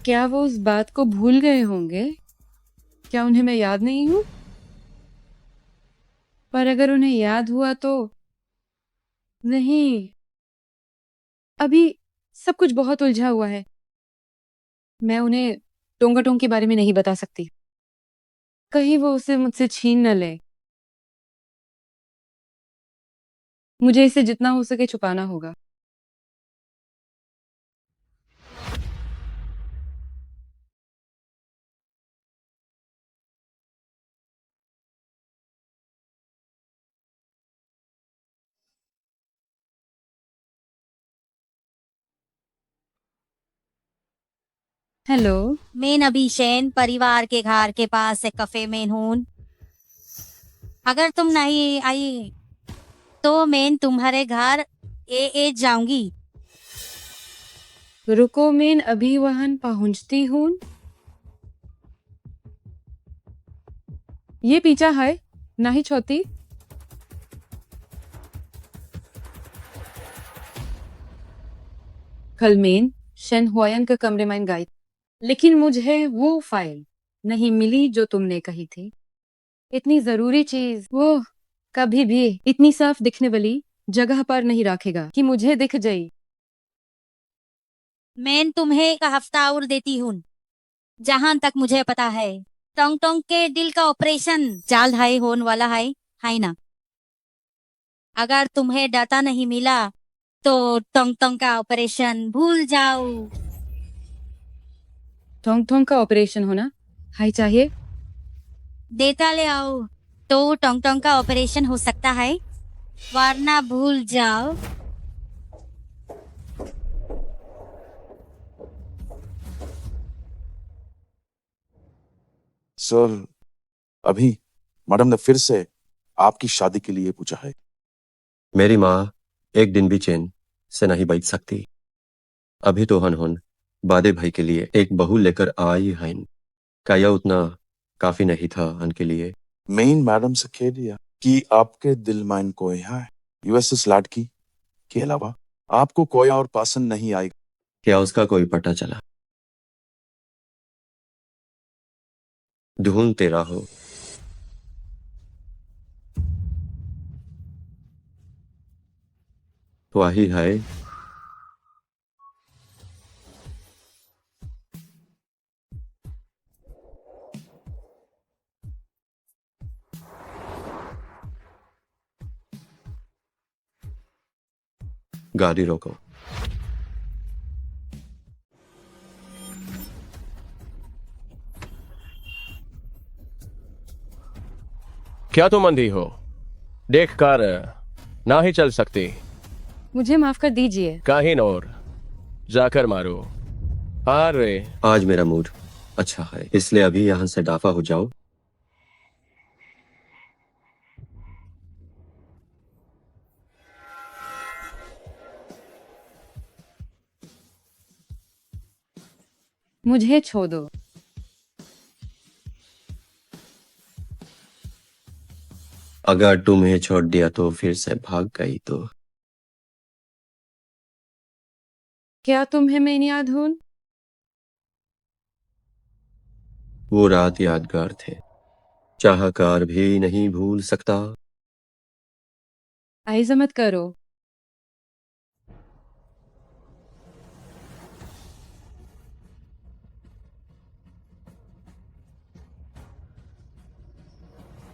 क्या वो उस बात को भूल गए होंगे? क्या उन्हें मैं याद नहीं हूं? पर अगर उन्हें याद हुआ तो नहीं, अभी सब कुछ बहुत उलझा हुआ है। मैं उन्हें टोंगा टोंग के बारे में नहीं बता सकती, कहीं वो उसे मुझसे छीन न ले। मुझे इसे जितना हो सके छुपाना होगा। हेलो, मैं अभी शैन परिवार के घर के पास एक कफे में हूँ। अगर तुम नहीं आई तो मैं तुम्हारे घर ए जाऊंगी। रुको, मैं अभी वहां पहुंचती हूँ। ये पीछा है ना ही छोती। कल मैं शन हुआयन के कमरे में गई, लेकिन मुझे वो फाइल नहीं मिली जो तुमने कही थी। इतनी जरूरी चीज वो कभी भी इतनी साफ दिखने वाली जगह पर नहीं रखेगा कि मुझे दिख जाए। मैं तुम्हें एक हफ्ता और देती हूँ। जहां तक मुझे पता है टोंग टोंग के दिल का ऑपरेशन जल्द है होने वाला है ना? अगर तुम्हें डाटा नहीं मिला तो टोंग टोंग का ऑपरेशन भूल जाओ। टोंग टोंग का ऑपरेशन होना हाई चाहिए। डेटा ले आओ तो टोंग टोंग का ऑपरेशन हो सकता है, वरना भूल जाओ। सर, अभी मैडम ने फिर से आपकी शादी के लिए पूछा है। मेरी माँ एक दिन भी चैन से नहीं बैठ सकती। अभी तो हन बादे भाई के लिए एक बहू लेकर आई है। क्या यह उतना काफी नहीं था हन के लिए? मेन मैडम से कह दिया कि आपके दिल में कोई है यूएसएस लड़की के अलावा आपको कोई और पसंद नहीं आएगा। क्या उसका कोई पता चला? ढूंढते रहो। वही है। गाड़ी रोको। क्या तुम अंधी हो? देखकर ना ही चल सकती? मुझे माफ कर दीजिए। कहीं और जाकर मारो। अरे आज मेरा मूड अच्छा है, इसलिए अभी यहाँ से दफा हो जाओ। मुझे छोड़ दो। अगर तुम्हें छोड़ दिया तो फिर से भाग गई तो? क्या तुम्हें मैं याद हूं? वो रात यादगार थे, चाहकर भी नहीं भूल सकता। ऐसा मत करो।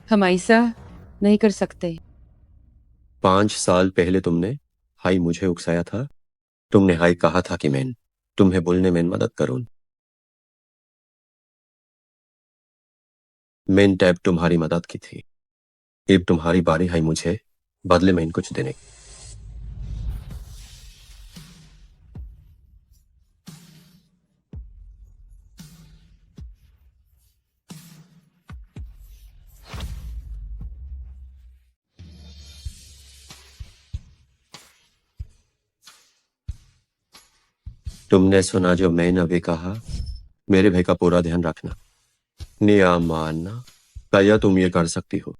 हम ऐसा नहीं कर सकते। 5 साल पहले तुमने हाई मुझे उकसाया था। तुमने हाई कहा था कि मैं तुम्हें बोलने में मदद करूं। मैंने टैब तुम्हारी मदद की थी। अब तुम्हारी बारी है मुझे बदले में कुछ देने की। तुमने सुना जो मैंने अभी कहा? मेरे भाई का पूरा ध्यान रखना, नियम मानना। क्या तुम ये कर सकती हो?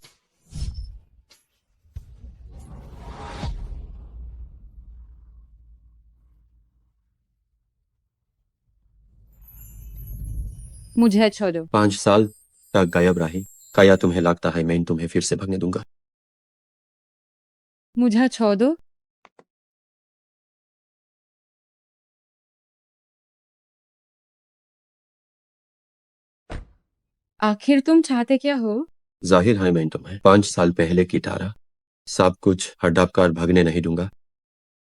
मुझे छोड़ो। 5 साल तक गायब रही, क्या तुम्हें लगता है मैं तुम्हें फिर से भगने दूंगा? मुझे छोड़ दो। आखिर तुम चाहते क्या हो? जाहिर है मैं तुम्हें 5 साल पहले की तरह सब कुछ हड़प कर भगने नहीं दूंगा।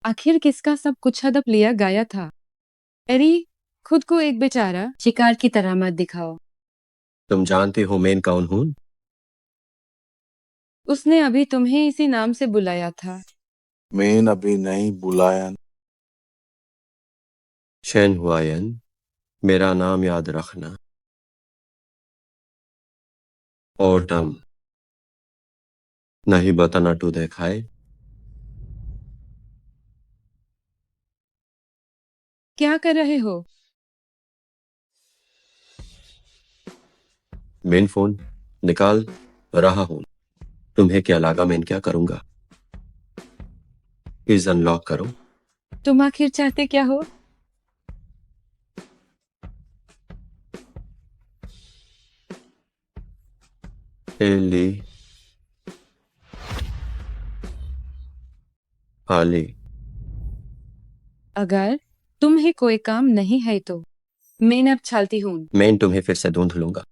आखिर किसका सब कुछ हड़प लिया गया था? एरी, खुद को एक बेचारा शिकार की तरह मत दिखाओ। तुम जानते हो मैं कौन हूं? उसने अभी तुम्हें इसी नाम से बुलाया था। मैं अभी नहीं बुलाया। शैन हुआयन, मेरा नाम याद रखना। और तुम नहीं बताना टू देखाए। क्या कर रहे हो? मेन फोन निकाल रहा हूं। तुम्हें क्या लगा मैं क्या करूंगा? इस अनलॉक करो। तुम आखिर चाहते क्या हो? एली हाली, अगर तुम्हें कोई काम नहीं है तो मैं अब चलती हूँ। मैं तुम्हें फिर से ढूंढ लूंगा।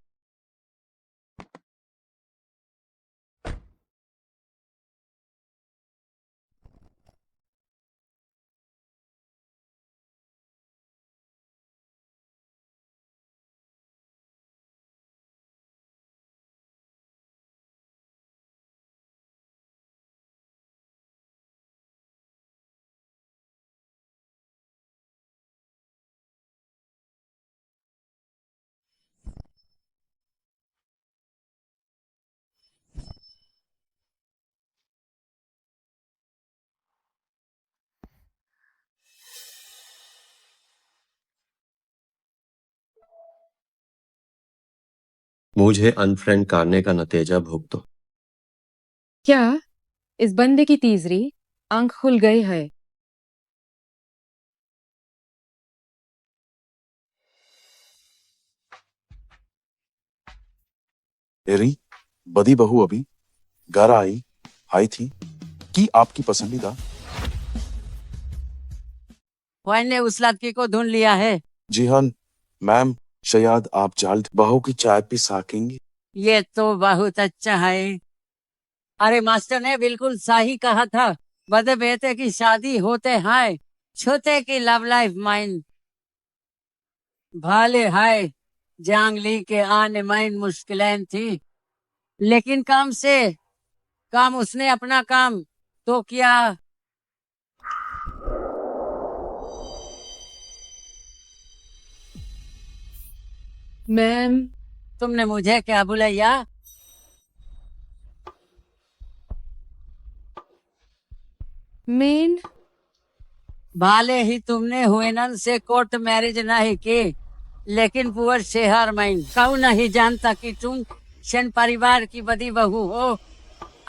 मुझे अनफ्रेंड करने का नतीजा भुगतो। क्या इस बंदे की तीसरी आंख खुल गई है? एरी, बदी बहू अभी घर आई थी कि आपकी पसंदीदा। वन ने उस लड़की को ढूंढ लिया है। जी हाँ मैम, शायद आप जल्द बहू की चाय पी सकेंगे। ये तो बहुत अच्छा है। अरे मास्टर ने बिल्कुल सही कहा था। बड़े बेटे की शादी होते हैं, छोटे की लव लाइफ माइंड भाले है। जांग ली के आने में मुश्किलें थी। लेकिन काम उसने अपना काम तो किया। मैम, तुमने मुझे क्या बुलाया? मेन भाले ही तुमने हुएनन से कोर्ट मैरिज नहीं की, लेकिन पुअर शेहर माइन कौन नहीं जानता कि तुम सेन परिवार की बदी बहू हो।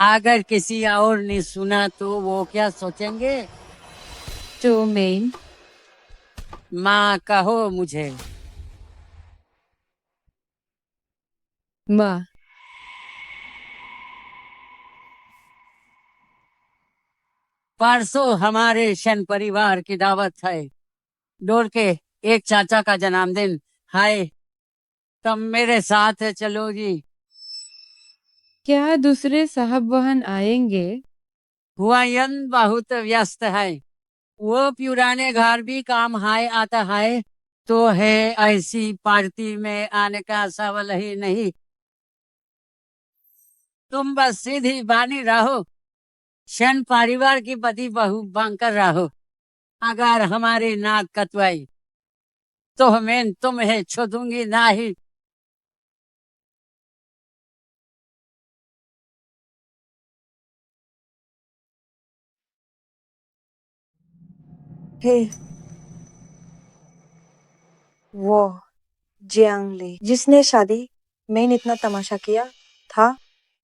अगर किसी और ने सुना तो वो क्या सोचेंगे? तो मेन माँ कहो मुझे। माँ, परसों हमारे शन परिवार की दावत है। डोर के एक चाचा का जन्मदिन है, तुम मेरे साथ चलोगी? क्या दूसरे साहब वहन आएंगे? हुआयन बहुत व्यस्त है, वो पुराने घर भी काम है आता है, तो है ऐसी पार्टी में आने का सवाल ही नहीं। तुम बस सीधी बानी रहो, शन परिवार की बदी बहू बनकर रहो। अगर हमारी नाक कटवाई तो मैं तुम्हें छोड़ूंगी नहीं। हे, वो जियांगली जिसने शादी में इतना तमाशा किया था,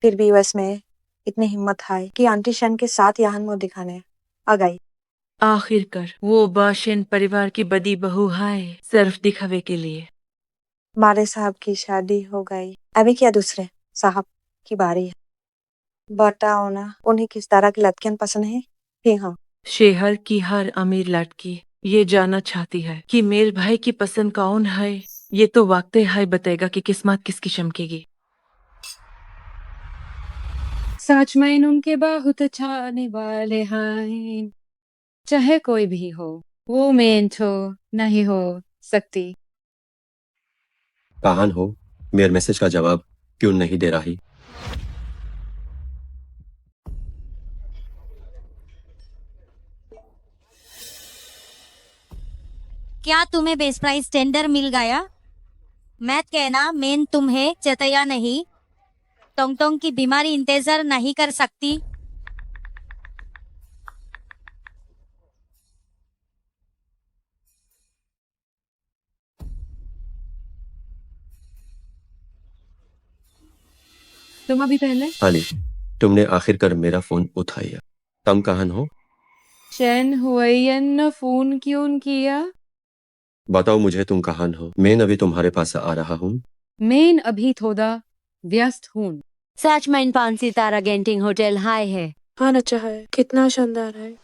फिर भी यूएस में इतनी हिम्मत है कि आंटी शन के साथ यहाँ मुंह दिखाने आ गई। आखिरकार वो बाशिन परिवार की बदी बहू है, सिर्फ दिखावे के लिए। मारे साहब की शादी हो गई, अभी क्या दूसरे साहब की बारी है। बताओ ना, उन्हें किस तरह की लड़कियां पसंद है? जी हाँ, शहर की हर अमीर लड़की ये जानना चाहती है कि मेरे भाई की पसंद कौन है। ये तो वक्त है बताएगा कि किस्मत किसकी चमकेगी। सच में उनके बहुत चाहने वाले हैं, चाहे कोई भी हो। वो मेन तो नहीं हो सकती। कहान हो, मेरे मैसेज का जवाब क्यों नहीं दे रही? क्या तुम्हें बेस्ट प्राइस टेंडर मिल गया? मैं कहना मेन तुम्हें चतया नहीं, टोंग टोंग की बीमारी इंतजार नहीं कर सकती। तुम अभी पहले हाली, तुमने आखिरकार मेरा फोन उठाया। तुम कहान हो? चैन हुआयन ने फोन क्यों किया? बताओ मुझे, तुम कहान हो? मैं अभी तुम्हारे पास आ रहा हूँ। मेन अभी थोड़ा व्यस्त हूँ। सच में 5 सितारा गेंटिंग होटल हाई है। हाँ अच्छा है, कितना शानदार है।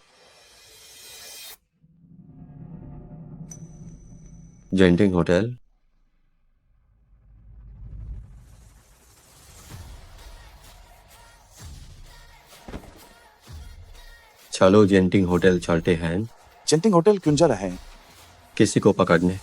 जेंटिंग होटल? चलो जेंटिंग होटल चलते हैं। जेंटिंग होटल क्यों जा रहे हैं? किसी को पकड़ने।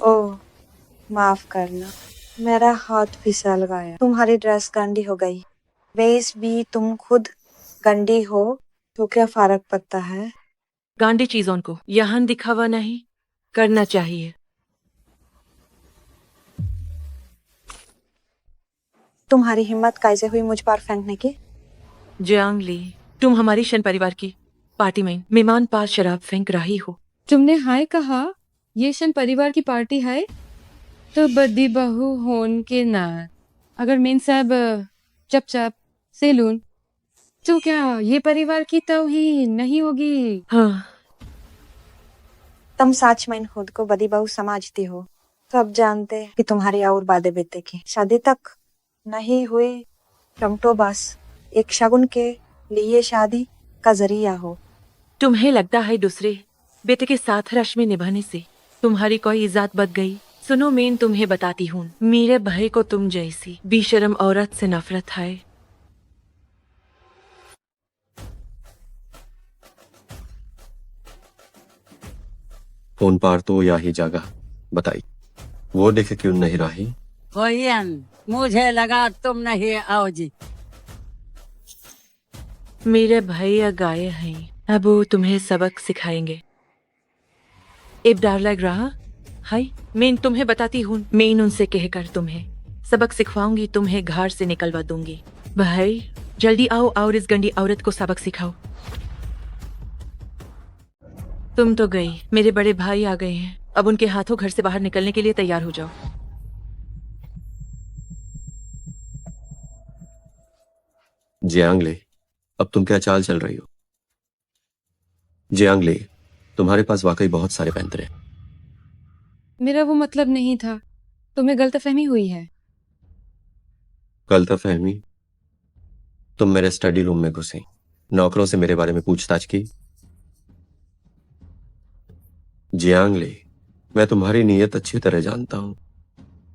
ओह, माफ करना, मेरा हाथ फिसल गया। तुम्हारी ड्रेस गंदी हो गई। वैसे भी तुम खुद गंदी हो, तो क्या फर्क पड़ता है? गांधी चीजों को यहाँ दिखावा नहीं करना चाहिए। तुम्हारी हिम्मत कैसे हुई मुझ पर फेंकने की? जियांगली, तुम हमारी शन परिवार की पार्टी में मेहमान पास शराब फेंक रही हो। तुमने हाय कहा, ये शन परिवार की पार्टी है तो बदी बहू होन के ना। अगर मेन साहब चप सेलून, तो क्या ये परिवार की तौहीन नहीं होगी? हाँ, तुम सच में खुद को बड़ी बहू समझती हो, तो अब जानते कि तुम्हारी और बातें बीतेगी। शादी तक नहीं हुई, तुम तो बस एक शगुन के लिए शादी का जरिया हो। तुम्हें लगता है दूसरे बेटे के साथ रश्मि निभाने से तुम्हारी कोई इज्जत बच गई? सुनो मैं तुम्हें बताती हूँ, मेरे भाई को तुम जैसी बेशरम औरत से नफरत है। फोन पार तो या ही जागा बताई, वो देखे क्यों नहीं रही? कोयन, मुझे लगा तुम नहीं आओ जी। मेरे भैया गाय हैं, अब वो तुम्हें सबक सिखाएंगे। अब डर लग रहा है? मैं तुम्हें बताती हूँ, मैं उनसे कहकर तुम्हें सबक सिखवाऊंगी, तुम्हें घर से निकलवा दूंगी। भाई जल्दी आओ और इस गंदी औरत को सबक सिखाओ। तुम तो गई, मेरे बड़े भाई आ गए हैं, अब उनके हाथों घर से बाहर निकलने के लिए तैयार हो जाओ। जियांगले, अब तुम क्या चाल चल रही हो? जियांगले, तुम्हारे पास वाकई बहुत सारे पैंतरे हैं। मेरा वो मतलब नहीं था, तुम्हें गलतफहमी हुई है। गलतफहमी? तुम मेरे स्टडी रूम में घुसी, नौकरों से मेरे बारे में पूछताछ की। जियांगले, मैं तुम्हारी नीयत अच्छी तरह जानता हूं,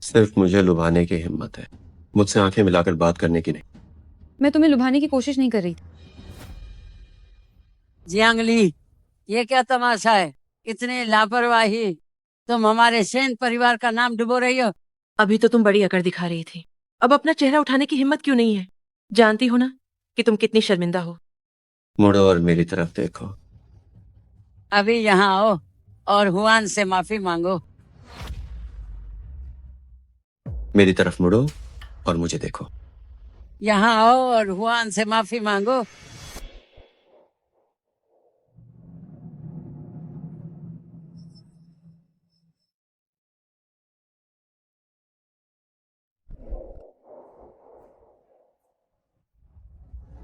सिर्फ मुझे लुभाने की हिम्मत है, मुझसे आंखें मिलाकर बात करने की नहीं। मैं तुम्हें लुभाने की कोशिश नहीं कर रही थी। जियांगली, ये क्या तमाशा है? इतनी लापरवाही, तुम हमारे सेन परिवार का नाम डुबो रही हो। अभी तो तुम बड़ी अकड़ दिखा रही थी, अब अपना चेहरा उठाने की हिम्मत क्यों नहीं है? जानती हो ना कि तुम कितनी शर्मिंदा हो। मुड़ो और मेरी तरफ देखो। अभी यहाँ आओ और हुआन से माफी मांगो। मेरी तरफ मुड़ो और मुझे देखो। यहाँ आओ और हुआन से माफी मांगो।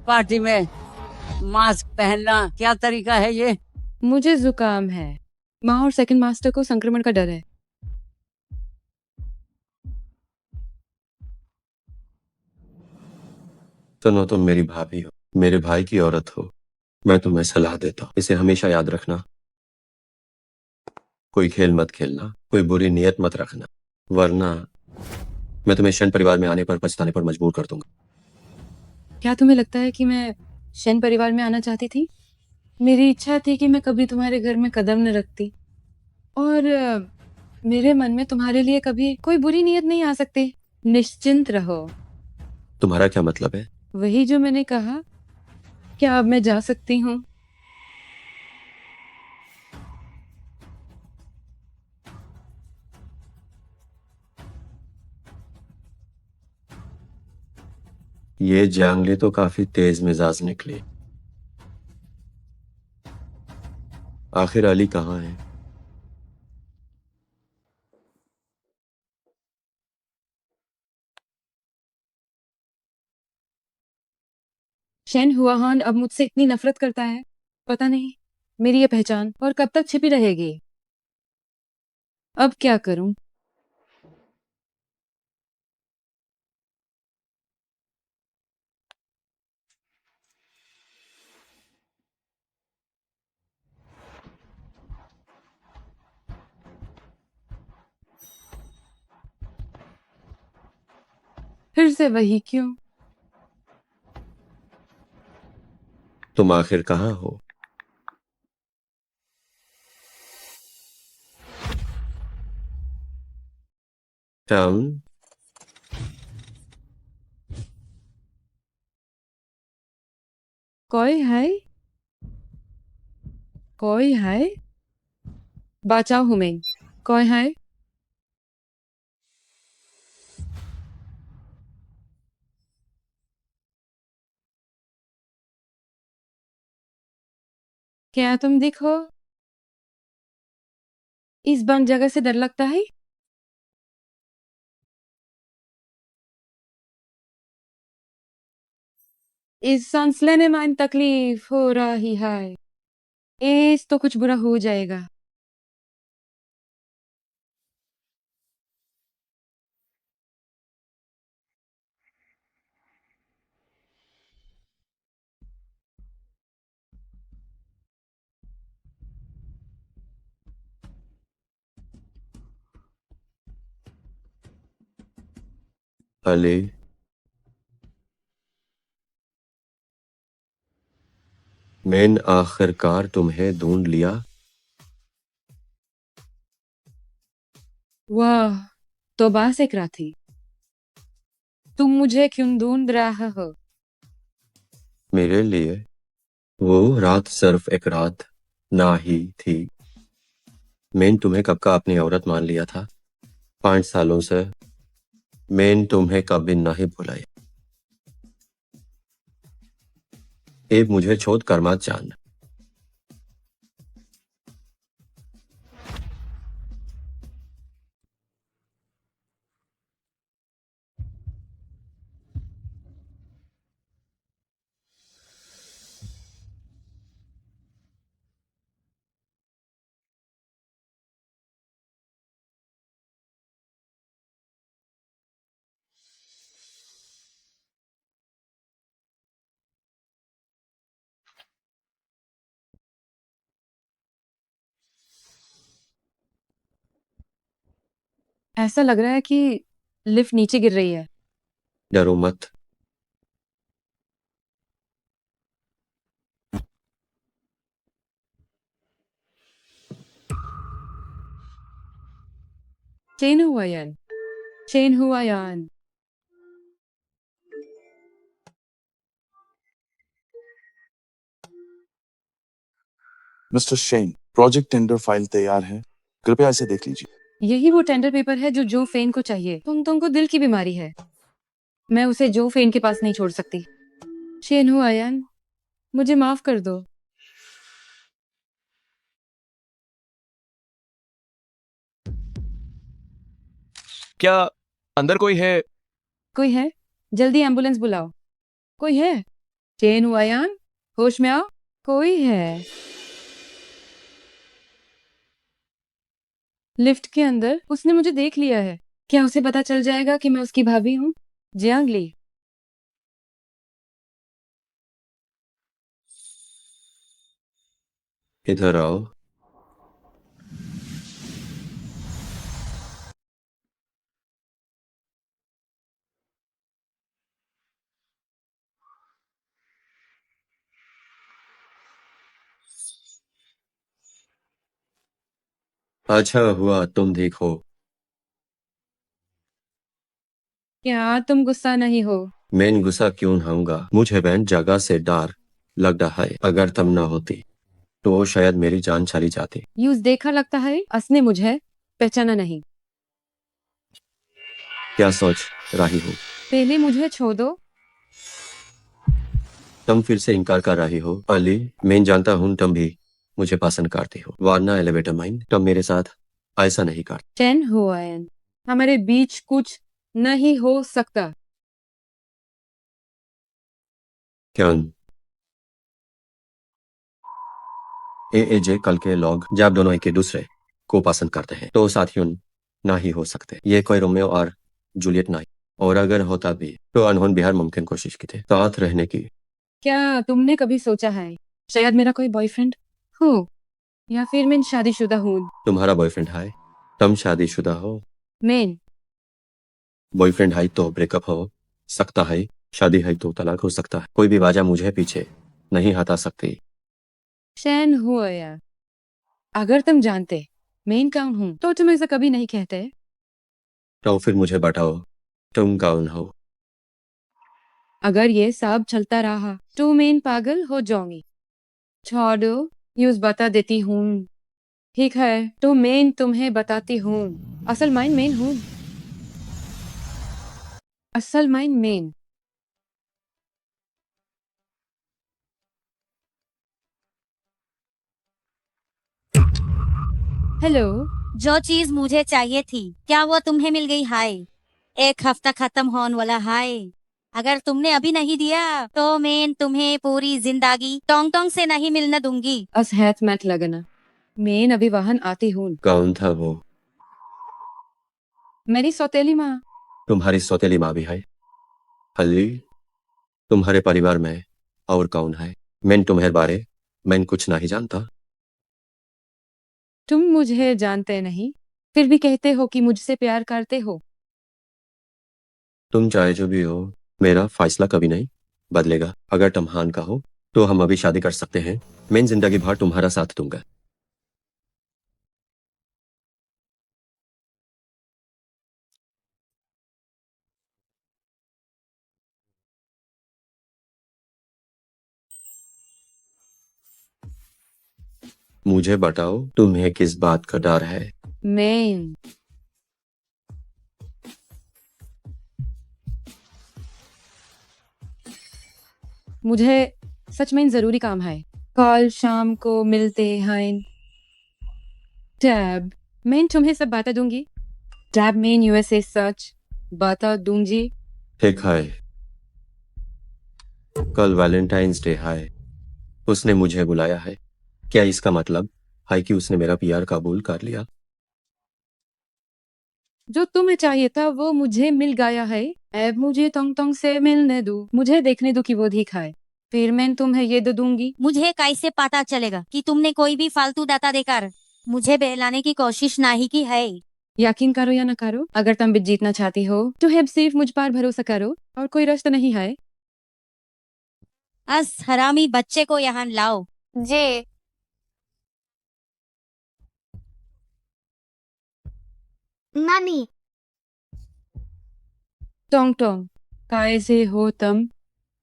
पार्टी में मास्क पहनना क्या तरीका है ये? मुझे जुकाम है, माँ और सेकंड मास्टर को संक्रमण का डर है। सुनो, तुम मेरी भाभी हो, मेरे भाई की औरत हो, मैं तुम्हें सलाह देता हूँ, इसे हमेशा याद रखना। कोई खेल मत खेलना, कोई बुरी नियत मत रखना, वरना मैं तुम्हें शन परिवार में आने पर पछताने पर मजबूर कर दूंगा। क्या तुम्हें लगता है कि मैं शैन परिवार में आना चाहती थी? मेरी इच्छा थी कि मैं कभी तुम्हारे घर में कदम न रखती, और मेरे मन में तुम्हारे लिए कभी कोई बुरी नीयत नहीं आ सकती। निश्चिंत रहो। तुम्हारा क्या मतलब है? वही जो मैंने कहा। क्या अब मैं जा सकती हूँ? ये जांगली तो काफी तेज मिजाज निकली। आखिर अली कहाँ है? शैन हुआहान अब मुझसे इतनी नफरत करता है, पता नहीं मेरी ये पहचान और कब तक छिपी रहेगी। अब क्या करूं? फिर से वही क्यों? तुम आखिर कहाँ हो? श्याम, कोई है? कोई है? बचाओ हूं मैं। कोई है? क्या तुम दिखो? इस बंद जगह से डर लगता है? इस सांस लेने में तकलीफ हो रही है, इस तो कुछ बुरा हो जाएगा। अली मैंने आखिरकार तुम्हें ढूंढ लिया। वाह, तौबा से करा थी। तुम मुझे क्यों ढूंढ रहा हो? मेरे लिए वो रात सिर्फ एक रात ना ही थी। मैंने तुम्हें कब का अपनी औरत मान लिया था। 5 सालों से मैंने तुम्हें कभी नहीं भुलाया। अब मुझे छोड़ कर मत जाना। ऐसा लग रहा है कि लिफ्ट नीचे गिर रही है। डरो मत। चेन हुआ यान, चेन हुआ यान। Mister Shane, project tender file तैयार है, कृपया इसे देख लीजिए। यही वो टेंडर पेपर है जो जो फेन को चाहिए। तुमको दिल की बीमारी है। मैं उसे जो फेन के पास नहीं छोड़ सकती। चेन हुआ यान, मुझे माफ कर दो। क्या अंदर कोई है? कोई है? जल्दी एम्बुलेंस बुलाओ। कोई है? चेन हुआ यान, होश में आओ। कोई है? लिफ्ट के अंदर उसने मुझे देख लिया है। क्या उसे पता चल जाएगा कि मैं उसकी भाभी हूँ? जियांगली। इधर आओ। अच्छा हुआ तुम देखो। क्या तुम गुस्सा नहीं हो? मैं गुस्सा क्यों होऊंगा? मुझे बैंक जगह से डर लग रहा है। अगर तुम ना होती तो शायद मेरी जान चली जाती। यूज देखा लगता है असने मुझे पहचाना नहीं। क्या सोच रही हो? पहले मुझे छोड़ दो। तुम फिर से इनकार कर रही हो। अली मैं जानता हूँ तुम भी मुझे पसंद करती हो, वरना एलिवेटर माइन तुम मेरे साथ ऐसा नहीं कर। चैन हुआ यान, हमारे बीच कुछ नहीं हो सकता। क्यों? जे कल के लोग जब दोनों एक दूसरे को पसंद करते हैं तो साथियों ना ही हो सकते। ये कोई रोमियो और जूलियट नहीं। और अगर होता भी तो अनहोनी भी हर मुमकिन कोशिश की थी साथ रहने की। क्या तुमने कभी सोचा है शायद मेरा कोई बॉयफ्रेंड हो या फिर मैं शादीशुदा हूँ? तुम्हारा बॉयफ्रेंड है? तुम शादीशुदा हो? मैं बॉयफ्रेंड है तो ब्रेकअप हो सकता है, शादी है तो तलाक हो सकता है। कोई भी वजह मुझे पीछे नहीं हटा सकती। चैन हुआ यार, अगर तुम जानते मैं कौन हूँ तो तुम ऐसा कभी नहीं कहते। तो फिर मुझे बताओ तुम कौन हो? अगर ये सब चलता रहा तो मैं पागल हो जाऊंगी। छोड़ो, यूज बता देती हूँ। ठीक है तो मैं तुम्हें बताती हूँ। असल माइन मैं हूँ। असल माइन मैं। हेलो। जो चीज मुझे चाहिए थी क्या वो तुम्हें मिल गई? हाय, एक हफ्ता खत्म होने वाला। हाय, अगर तुमने अभी नहीं दिया तो मैं तुम्हें पूरी जिंदगी टोंग टोंग से नहीं मिलने दूंगी। अस हैत मैट लगना। मैं अभी वाहन आती हूँ। कौन था वो? मेरी सौतेली माँ। तुम्हारी सौतेली माँ भी है? अली तुम्हारे परिवार में और कौन है? मैं तुम्हारे बारे मैं कुछ नहीं जानता। तुम मुझे जानते नहीं फिर भी कहते हो कि मुझसे प्यार करते हो। तुम चाहे जो भी हो, मेरा फैसला कभी नहीं बदलेगा। अगर तुम हान का हो तो हम अभी शादी कर सकते हैं। मैं जिंदगी भर तुम्हारा साथ दूंगा। मुझे बताओ, तुम्हें किस बात का डर है? मेन मुझे सच में जरूरी काम है। कल शाम को मिलते हैं। टैब मैं तुम्हें सब बता दूंगी। टैब मेन यूएसए सच बता दूंगी। ठीक है, कल वैलेंटाइंस डे है। उसने मुझे बुलाया है। क्या इसका मतलब है कि उसने मेरा पीआर कबूल कर लिया? जो तुम्हें चाहिए था वो मुझे मिल गया है। अब मुझे तोंग तोंग से मिलने दो। मुझे देखने दो कि वो दिखाए, फिर मैं तुम्हें ये दे दूंगी। मुझे कैसे पता चलेगा कि तुमने कोई भी फालतू डाटा देकर मुझे बहलाने की कोशिश नहीं की है? यकीन करो या न करो, अगर तुम भी जीतना चाहती हो तो अब सिर्फ मुझ पर भरोसा करो और कोई रास्ता नहीं है। अस हरामी बच्चे को यहाँ लाओ। जे मम्मी, टोंग टोंग कैसे हो तुम?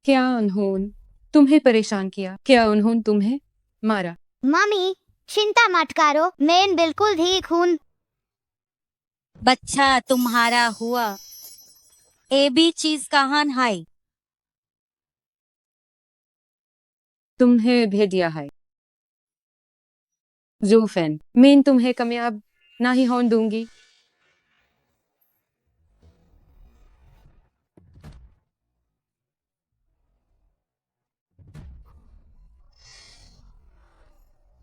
क्या उन्होंने तुम्हें परेशान किया? क्या उन्होंने तुम्हें मारा? मम्मी चिंता मत करो, मैं बिल्कुल ठीक हूँ। बच्चा तुम्हारा हुआ। ए भी चीज कहाँ है? तुम्हें भेज दिया है जूफेन। मैं तुम्हें कामयाब नहीं होने दूंगी।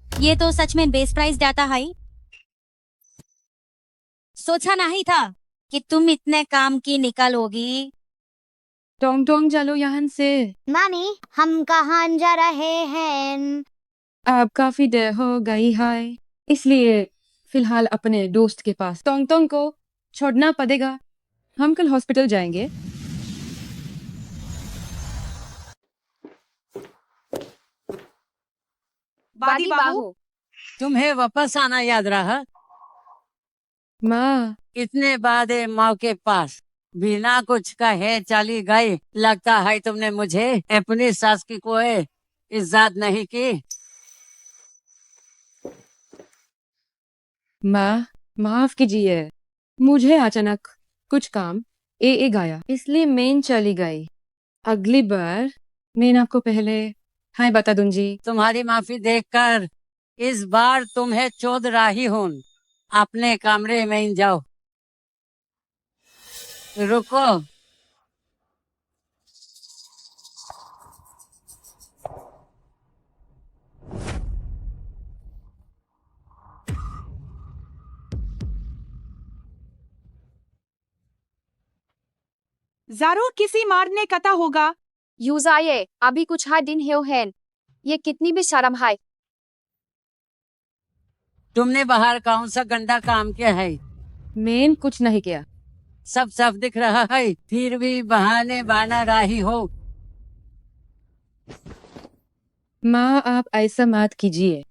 ये तो सच में बेस प्राइस डाटा है। सोचा नहीं था कि तुम इतने काम की निकलोगी। टोंग टोंग चलो यहाँ से। मम्मी हम कहाँ जा रहे हैं? अब काफी देर हो गई है, इसलिए फिलहाल अपने दोस्त के पास टोंग टोंग को छोड़ना पड़ेगा। हम कल हॉस्पिटल जाएंगे। बादी बाहू, तुम्हें वापस आना याद रहा? माँ इतने बाद माँ के पास बिना कुछ कहे चली गई। लगता है तुमने मुझे अपनी सास की कोई इज्जत नहीं की। माँ माफ कीजिए, मुझे अचानक कुछ काम ए गया, इसलिए मैं चली गई। अगली बार मैं आपको पहले हाय बता दूंगी। तुम्हारी माफी देखकर इस बार तुम्हें चोद रही हूँ। अपने कमरे में जाओ। रुको, जरूर किसी मारने कता होगा। यूजाये अभी कुछ हा दिन है हैं। ये कितनी भी शर्म है। तुमने बाहर कौन सा गंदा काम किया है? मैं कुछ नहीं किया। सब सब दिख रहा है, फिर भी बहाने बना रही हो। माँ आप ऐसा मत कीजिए।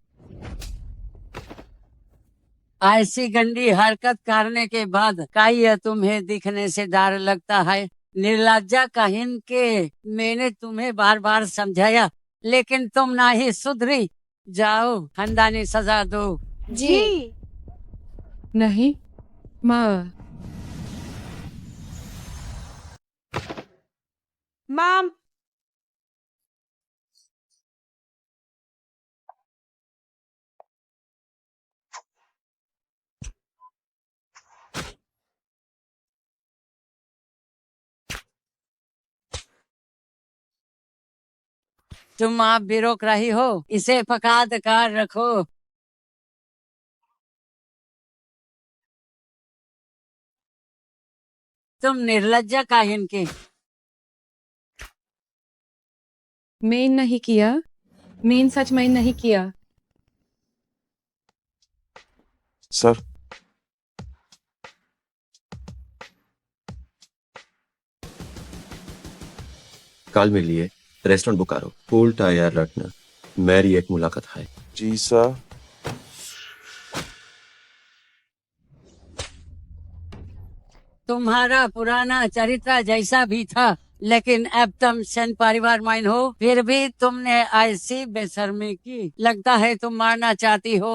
ऐसी गंदी हरकत करने के बाद क्या तुम्हें दिखने से डर लगता है? निर्लज्जा कहीन के। मैंने तुम्हें बार बार समझाया लेकिन तुम ना ही सुधरी। जाओ खानदानी सजा दो। जी नहीं माँ। मैम, तुम आप भी रोक रही हो? इसे फकाद कर रखो। तुम निर्लज्जा काहिन की। मैं नहीं किया, मैं सच में नहीं किया। सर, कल मेरे लिए रेस्टोरेंट बुक करो, फुल टायर रखना, मेरी एक मुलाकात है। जी सर। तुम्हारा पुराना चरित्र जैसा भी था, लेकिन अब तुम सेन परिवार माइन हो, फिर भी तुमने ऐसी बेशर्मी की। लगता है तुम मारना चाहती हो।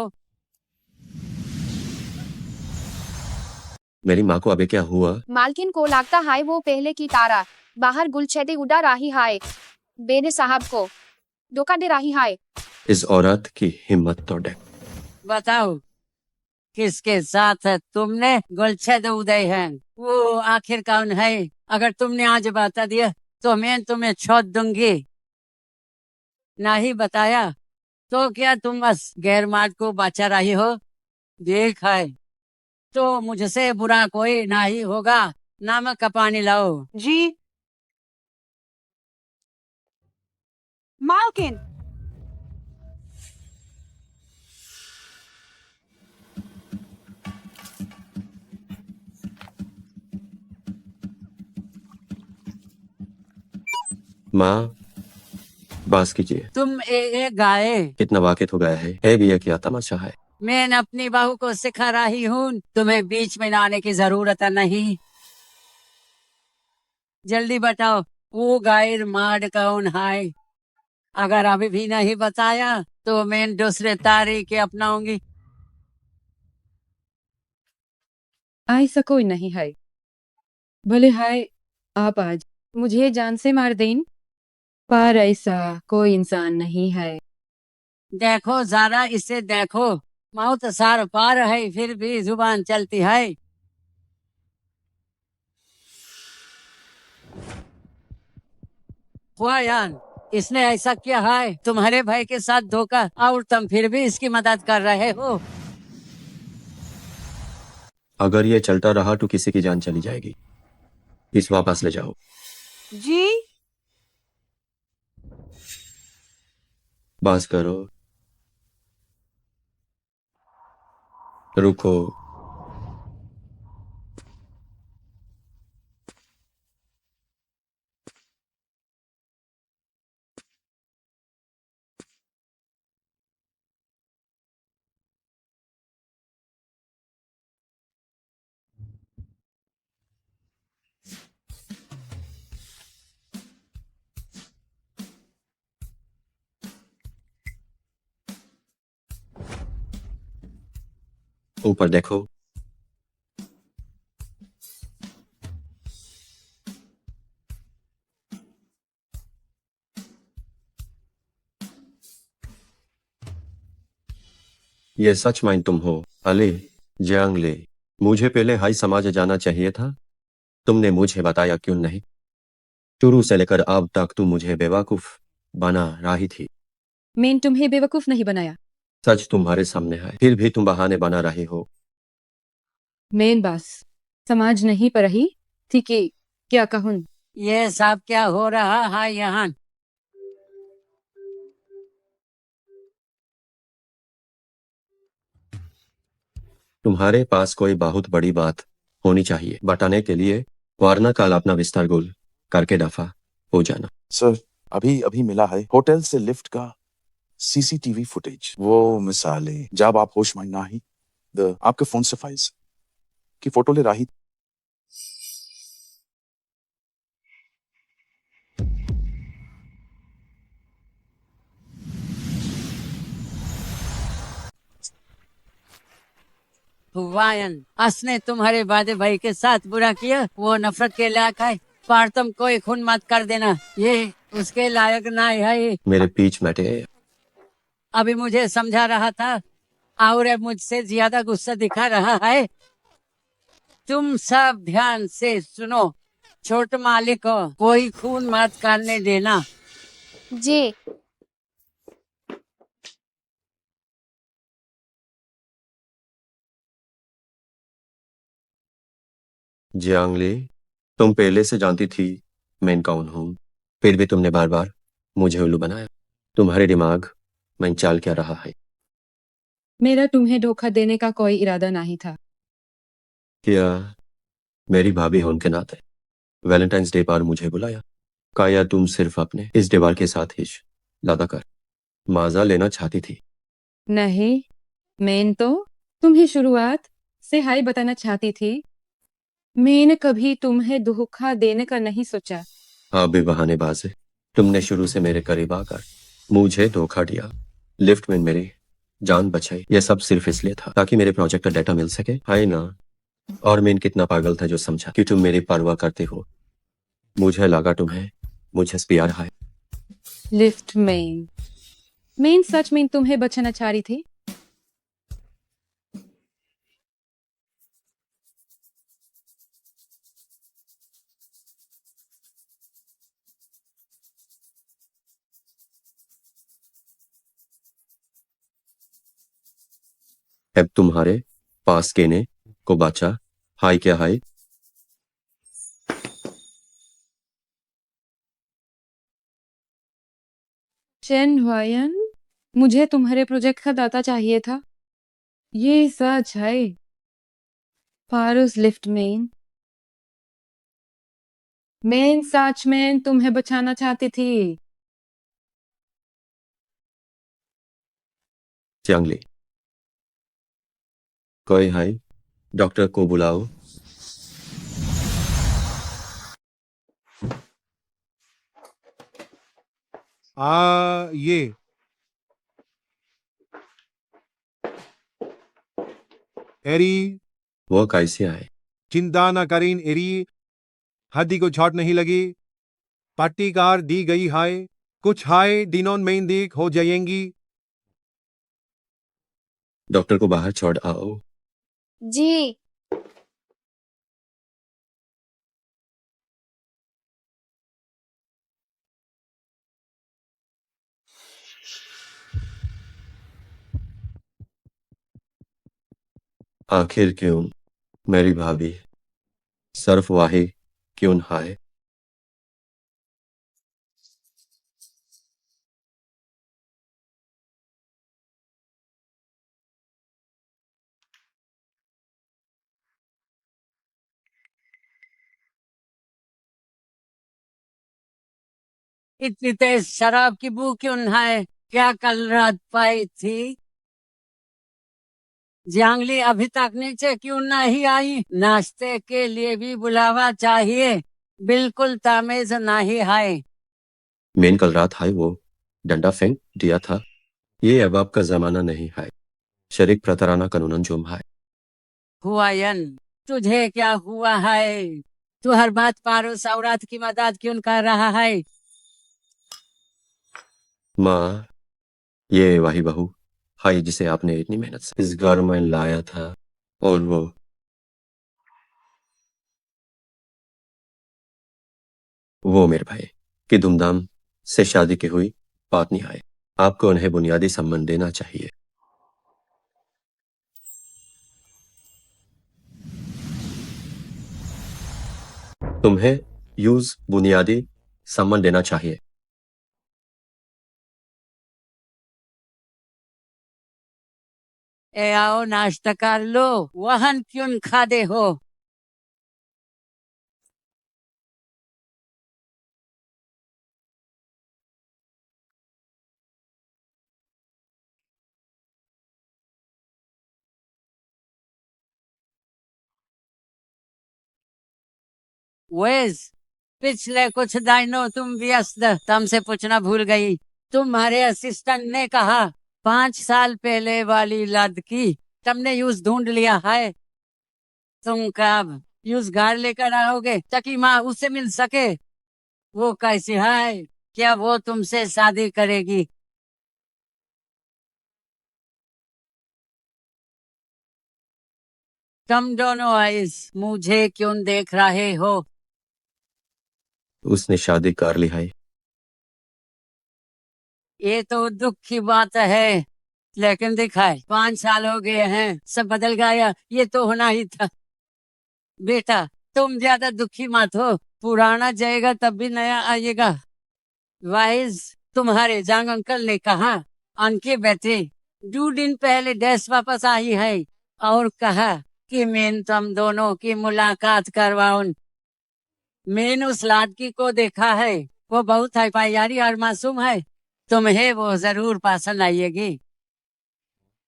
मेरी माँ को अभी क्या हुआ? मालकिन को लगता है वो पहले की तारा बाहर गुलछेदे उड़ा रही है, बेने साहब को धोखा दे रही है। इस औरत की हिम्मत तो देख। बताओ किसके साथ तुमने गुलछेद उदय है? वो आखिर कौन है? अगर तुमने आज बता दिया तो मैं तुम्हें छोड़ दूंगी। नहीं बताया तो क्या तुम बस गैर मार्ग को बचा रही हो? देख है तो मुझसे बुरा कोई नहीं होगा। नमक का पानी लाओ। जी मालकिन। माँ, बास कीजिए। तुम एक गाय। कितना वाकिफ हो गया है भी ये क्या तमाशा है? मैं अपनी बहू को सिखा रही हूँ, तुम्हें बीच में आने की जरूरत नहीं। जल्दी बताओ वो गायर मार्ड कौन है? अगर अभी भी नहीं बताया तो मैं दूसरे तारीख अपनाऊंगी। ऐसा कोई नहीं है। भले है आप आज मुझे जान से मार दें, पर ऐसा कोई इंसान नहीं है। देखो जरा इसे देखो, मौत सार पार है फिर भी जुबान चलती है। हुआ यार, इसने ऐसा किया है तुम्हारे भाई के साथ धोखा, और तुम फिर भी इसकी मदद कर रहे हो। अगर ये चलता रहा तो किसी की जान चली जाएगी। इस वापस ले जाओ। जी बास करो, रुको। ऊपर देखो। ये सच माइन तुम हो अली जंगले? मुझे पहले हाई समाज जाना चाहिए था। तुमने मुझे बताया क्यों नहीं? शुरू से लेकर अब तक तुम मुझे बेवकूफ बना रही थी। मैंने तुम्हें बेवकूफ नहीं बनाया। सच तुम्हारे सामने है, फिर भी तुम बहाने बना रही हो। मैं बस समाज नहीं पर रही थी कि क्या कहूँ। ये सब क्या हो रहा है यहाँ? तुम्हारे पास कोई बहुत बड़ी बात होनी चाहिए बताने के लिए, वरना कल अपना बिस्तर गोल करके दफा हो जाना। सर अभी अभी मिला है होटल से लिफ्ट का सीसीटीवी फुटेज। वो मिसालें जब आप होश में ना ही आपके फोन से फाइल्स की फोटो ले रही। वायन असने तुम्हारे वादे भाई के साथ बुरा किया, वो नफरत के लायक है, पर तुम कोई खून मत कर देना, ये उसके लायक नहीं है। मेरे पीछ बैठे। अभी मुझे समझा रहा था और अब मुझसे ज्यादा गुस्सा दिखा रहा है। तुम सब ध्यान से सुनो, छोट मालिक को कोई खून मत करने देना। जी जियांगली, तुम पहले से जानती थी मैं कौन हूँ, फिर भी तुमने बार बार मुझे उल्लू बनाया। तुम्हारे दिमाग में चाल क्या रहा है? मेरा तुम्हें धोखा देने का कोई इरादा नहीं था। क्या मेरी भाभी होने के नाते वैलेंटाइंस डे पर मुझे बुलाया? काया तुम सिर्फ अपने इस दीवार के साथ ही लादा कर माजा लेना चाहती थी। नहीं, मैं तो तुम्हें शुरुआत से हाय बताना चाहती थी। मैंने कभी तुम्हें धोखा देने का नहीं सोचा। आप भी बहानेबाज है। तुमने शुरू से मेरे करीब आकर मुझे धोखा दिया, लिफ्ट में मेरी जान बचाई। यह सब सिर्फ इसलिए था ताकि मेरे प्रोजेक्ट का डाटा मिल सके, है ना? और मैं कितना पागल था जो समझा कि तुम मेरी परवाह करते हो। मुझे लगा तुम्हें मुझे प्यार है। लिफ्ट में मैं सच में तुम्हें बचाना चाह रही थी। अब तुम्हारे पास केने को बचा हाय क्या हाय। चेन हुआयन, मुझे तुम्हारे प्रोजेक्ट का डाटा चाहिए था। ये सच है। फारूस लिफ्ट में मैं सच में तुम्हें बचाना चाहती थी। चांगली कोई हाय, डॉक्टर को बुलाओ। ये एरी वो कैसे आए? चिंता न करीन एरी, हड्डी को चोट नहीं लगी। पट्टी कार दी गई है, कुछ हाय दिनों में देख हो जाएंगी। डॉक्टर को बाहर छोड़ आओ। जी। आखिर क्यों मेरी भाभी सर्फ वाही क्यों हाय? इतनी तेज शराब की बू क्यों है? क्या कल रात पाई थी? जांगली अभी तक नीचे क्यों नहीं आई? नाश्ते के लिए भी बुलावा चाहिए। बिल्कुल तमीज नहीं है। मैंने कल रात हाय वो डंडा फेंक दिया था। ये अब आपका जमाना नहीं है। शरीक प्रतारणा कानूनन जुर्म है। हुआयन, तुझे क्या हुआ है? तू हर बात पारूस औरत की मदद क्यों कर रहा है? माँ, ये वही बहू हाय जिसे आपने इतनी मेहनत से इस घर में लाया था। और वो मेरे भाई की धूमधाम से शादी की हुई बात नहीं है। आपको उन्हें बुनियादी सम्मान देना चाहिए। तुम्हें यूज बुनियादी सम्मान देना चाहिए। ए आओ नाश्ता कर लो। वहन क्यों खादे हो? वेज, पिछले कुछ दिनों तुम व्यस्त तुमसे पूछना भूल गई। तुम्हारे असिस्टेंट ने कहा 5 साल पहले वाली लड़की तुमने यूज ढूंढ लिया है। तुम कब यूज घर लेकर आओगे ताकि माँ उससे मिल सके? वो कैसी है? क्या वो तुमसे शादी करेगी? तुम दोनों आइस मुझे क्यों देख रहे हो? उसने शादी कर ली है। ये तो दुख की बात है, लेकिन दिखाए 5 साल हो गए हैं, सब बदल गया। ये तो होना ही था। बेटा, तुम ज्यादा दुखी मत हो। पुराना जाएगा तब भी नया आएगा। वाइज, तुम्हारे जांग अंकल ने कहा उनके बेटे 2 दिन पहले देश वापस आई है और कहा कि मैं तुम दोनों की मुलाकात करवाऊं। मैंने उस लड़की को देखा है। वो बहुत है प्यारी और मासूम है, तुम्हें वो जरूर पसंद आएगी।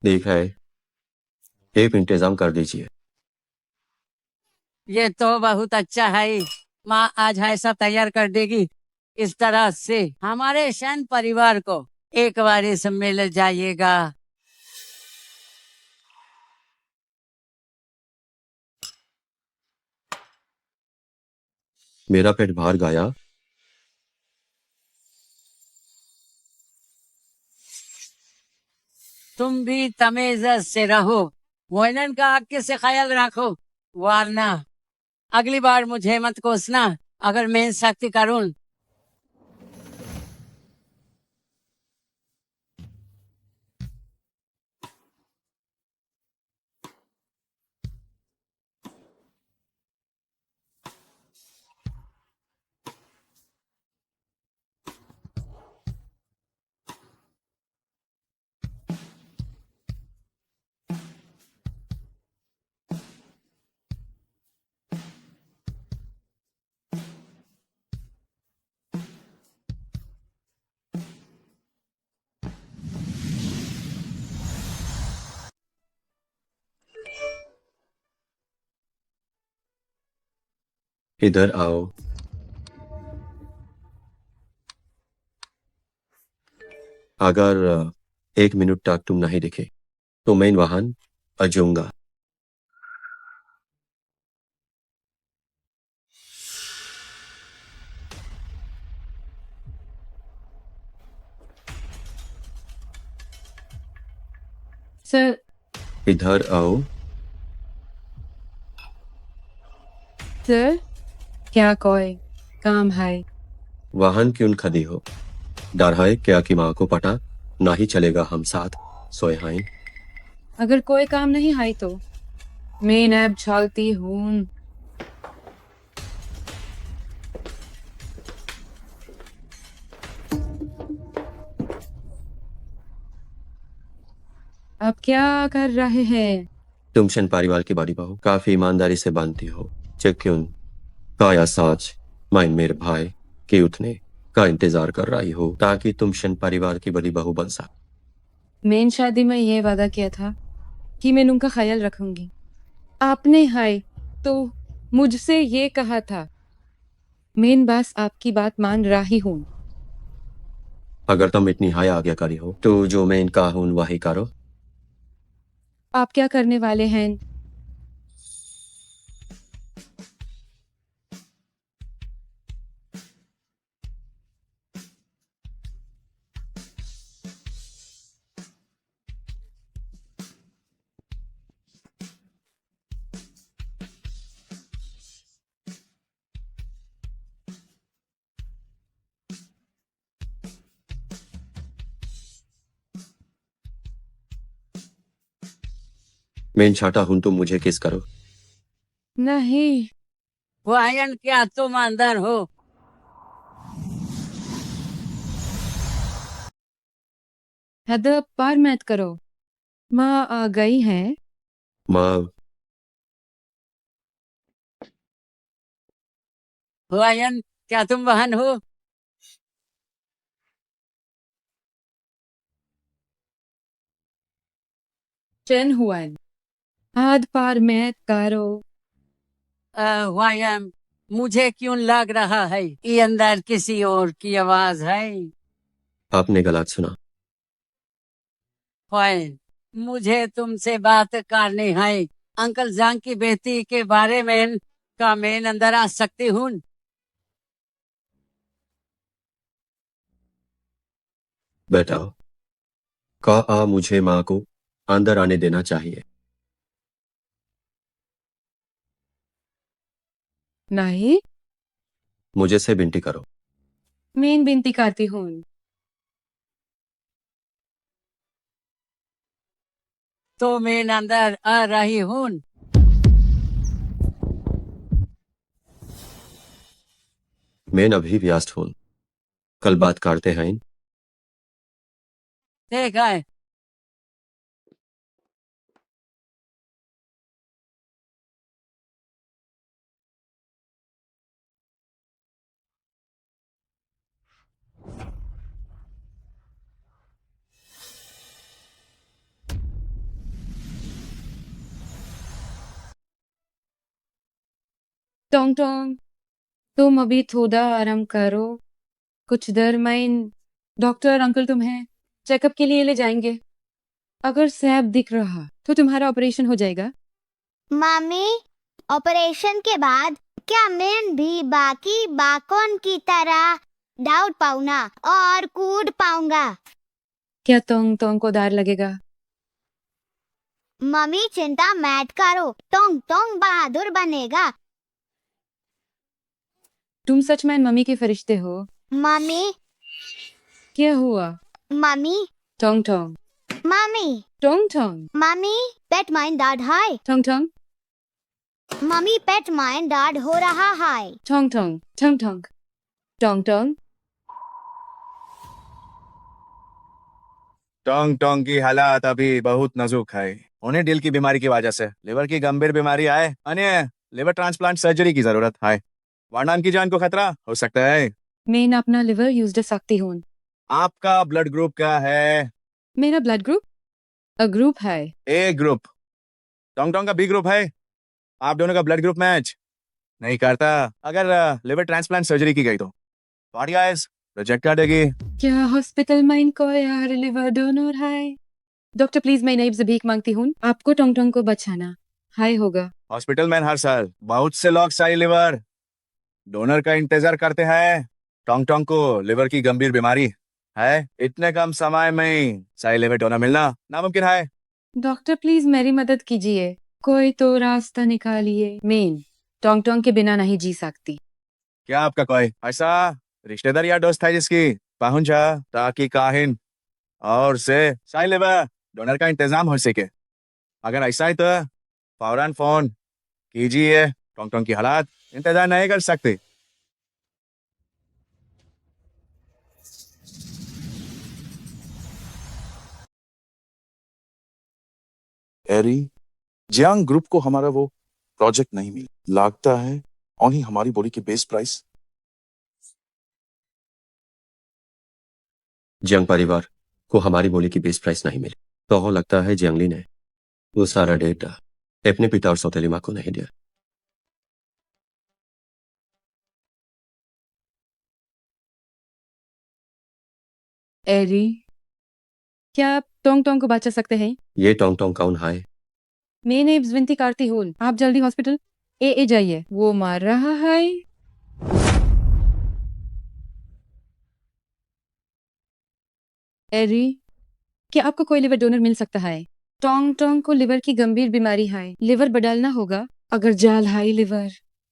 ठीक है, एक इंतजाम कर दीजिए। ये तो बहुत अच्छा है, माँ आज है सब तैयार कर देगी। इस तरह से हमारे शन परिवार को एक बार इस मिल जाइएगा। मेरा पेट बाहर गया। तुम भी तमीज से रहो, वोलन का आगे से ख्याल रखो, वरना अगली बार मुझे मत कोसना अगर मैं सख्ती करूं। इधर आओ। अगर 1 मिनट तक तुम नहीं दिखे तो मैं वाहन अजूंगा। सर, इधर आओ। सर क्या कोई काम है? वाहन क्यों खड़ी हो? डर है क्या कि माँ को पता नहीं चलेगा हम साथ सोए हैं? अगर कोई काम नहीं है तो मैं नैब चलती हूँ। आप क्या कर रहे हैं? तुम शन परिवार की बड़ी बहू काफी ईमानदारी से बनती हो। क्यों काया साच मैं मेरे भाई के उठने का इंतजार कर रही हो ताकि तुम शन परिवार की बड़ी बहू बन सको। मैंने शादी में ये वादा किया था कि मैं उनका ख्याल रखूंगी। आपने हाय तो मुझसे ये कहा था। मैं बस आपकी बात मान रही हूँ। अगर तुम इतनी हाय आज्ञाकारी हो तो जो मैं इनका हूं वही करो। आप क्या करने वाले हैं? मैं चाहता हूं तुम मुझे किस करो। नहीं। वायन क्या तुम अंदर हो? हद पार मत करो। माँ आ गई है। माँ वायन क्या तुम बहन हो? चैन हुआ। हाथ पार मत करो। वायन मुझे क्यों लग रहा है ये अंदर किसी और की आवाज है। आपने गलत सुना। वायन मुझे तुमसे बात करनी है। अंकल जांग की बेटी के बारे में का मैं अंदर आ सकती हूँ? बेटा का मुझे माँ को अंदर आने देना चाहिए। नहीं। मुझे से विनती करो। मैं विनती करती हूँ। तो मैं अंदर आ रही हूँ। मैं अभी व्यस्त हूं, कल बात करते हैं। ठीक है। टोंग टोंग तुम अभी थोड़ा आराम करो, कुछ देर में डॉक्टर अंकल तुम्हें चेकअप के लिए ले जाएंगे। अगर सैब दिख रहा तो तुम्हारा ऑपरेशन हो जाएगा। मम्मी, ऑपरेशन के बाद क्या मैं भी बाकी बाकों की तरह दौड़ पाऊंगा और कूद पाऊंगा? क्या टोंग टोंग को डर लगेगा? मम्मी चिंता मत करो, टोंग टोंग बहादुर बनेगा। तुम सच में मम्मी के फरिश्ते हो। मम्मी, क्या हुआ? Mummy, Tong Tong mummy, Tong Tong mummy, पेट mine dad hi. Tong Tong mummy, पेट माइन डैड हो रहा है। टोंग टोंग टोंग टोंग टोंग टोंग टोंग टोंग की हालत अभी बहुत नाजुक है। उन्हें दिल की बीमारी की वजह से लिवर की गंभीर बीमारी है, अन्य लिवर ट्रांसप्लांट सर्जरी की जरूरत है, वरना उनकी जान को खतरा हो सकता है। मैं न अपना लिवर यूज कर सकती हूँ। आपका ब्लड ग्रुप क्या है? मेरा ब्लड ग्रुप अ ग्रुप है। ए ग्रुप। टोंग टोंग का बी ग्रुप है। आप दोनों का ब्लड ग्रुप मैच नहीं करता। अगर लिवर ट्रांसप्लांट सर्जरी की गई तो बॉडी आइज रिजेक्ट कर देगी। क्या हॉस्पिटल में कोई और लिवर डोनर है? डॉक्टर प्लीज, मैं नईब से भीख मांगती हूँ, आपको टोंग टोंग को बचाना हाय होगा। हॉस्पिटल में हर साल बहुत से लोग सही लिवर डोनर का इंतजार करते हैं। टोंग टोंग को लिवर की गंभीर बीमारी है, इतने कम समय में सही लिवर डोनर मिलना नामुमकिन है। डॉक्टर प्लीज मेरी मदद कीजिए, कोई तो रास्ता निकालिए। मैं टोंग टोंग के बिना नहीं जी सकती। क्या आपका कोई ऐसा रिश्तेदार या दोस्त है जिसकी पहुंच जा ताकि काहिन और से सही लिवर डोनर का इंतजाम हो सके? अगर ऐसा है तो फौरन फोन कीजिए। टोंग टोंग की हालात इंतजार नहीं कर सकते। एरी, जियांग ग्रुप को हमारा वो प्रोजेक्ट नहीं मिला लगता है, और ही हमारी बोली की बेस प्राइस। जियांग परिवार को हमारी बोली की बेस प्राइस नहीं मिली, तो हो लगता है जियांगली ने वो सारा डेटा अपने पिता और सौतेली माँ को नहीं दिया। एरी, क्या आप टोंग टोंग को बचा सकते हैं? ये टोंग टोंग कौन है? मैंने विनती करती हूँ, आप जल्दी हॉस्पिटल ए जाइए, वो मार रहा है। एरी, क्या आपको कोई लिवर डोनर मिल सकता है? टोंग टोंग को लिवर की गंभीर बीमारी है, लिवर बदलना होगा। अगर जाल हाई लिवर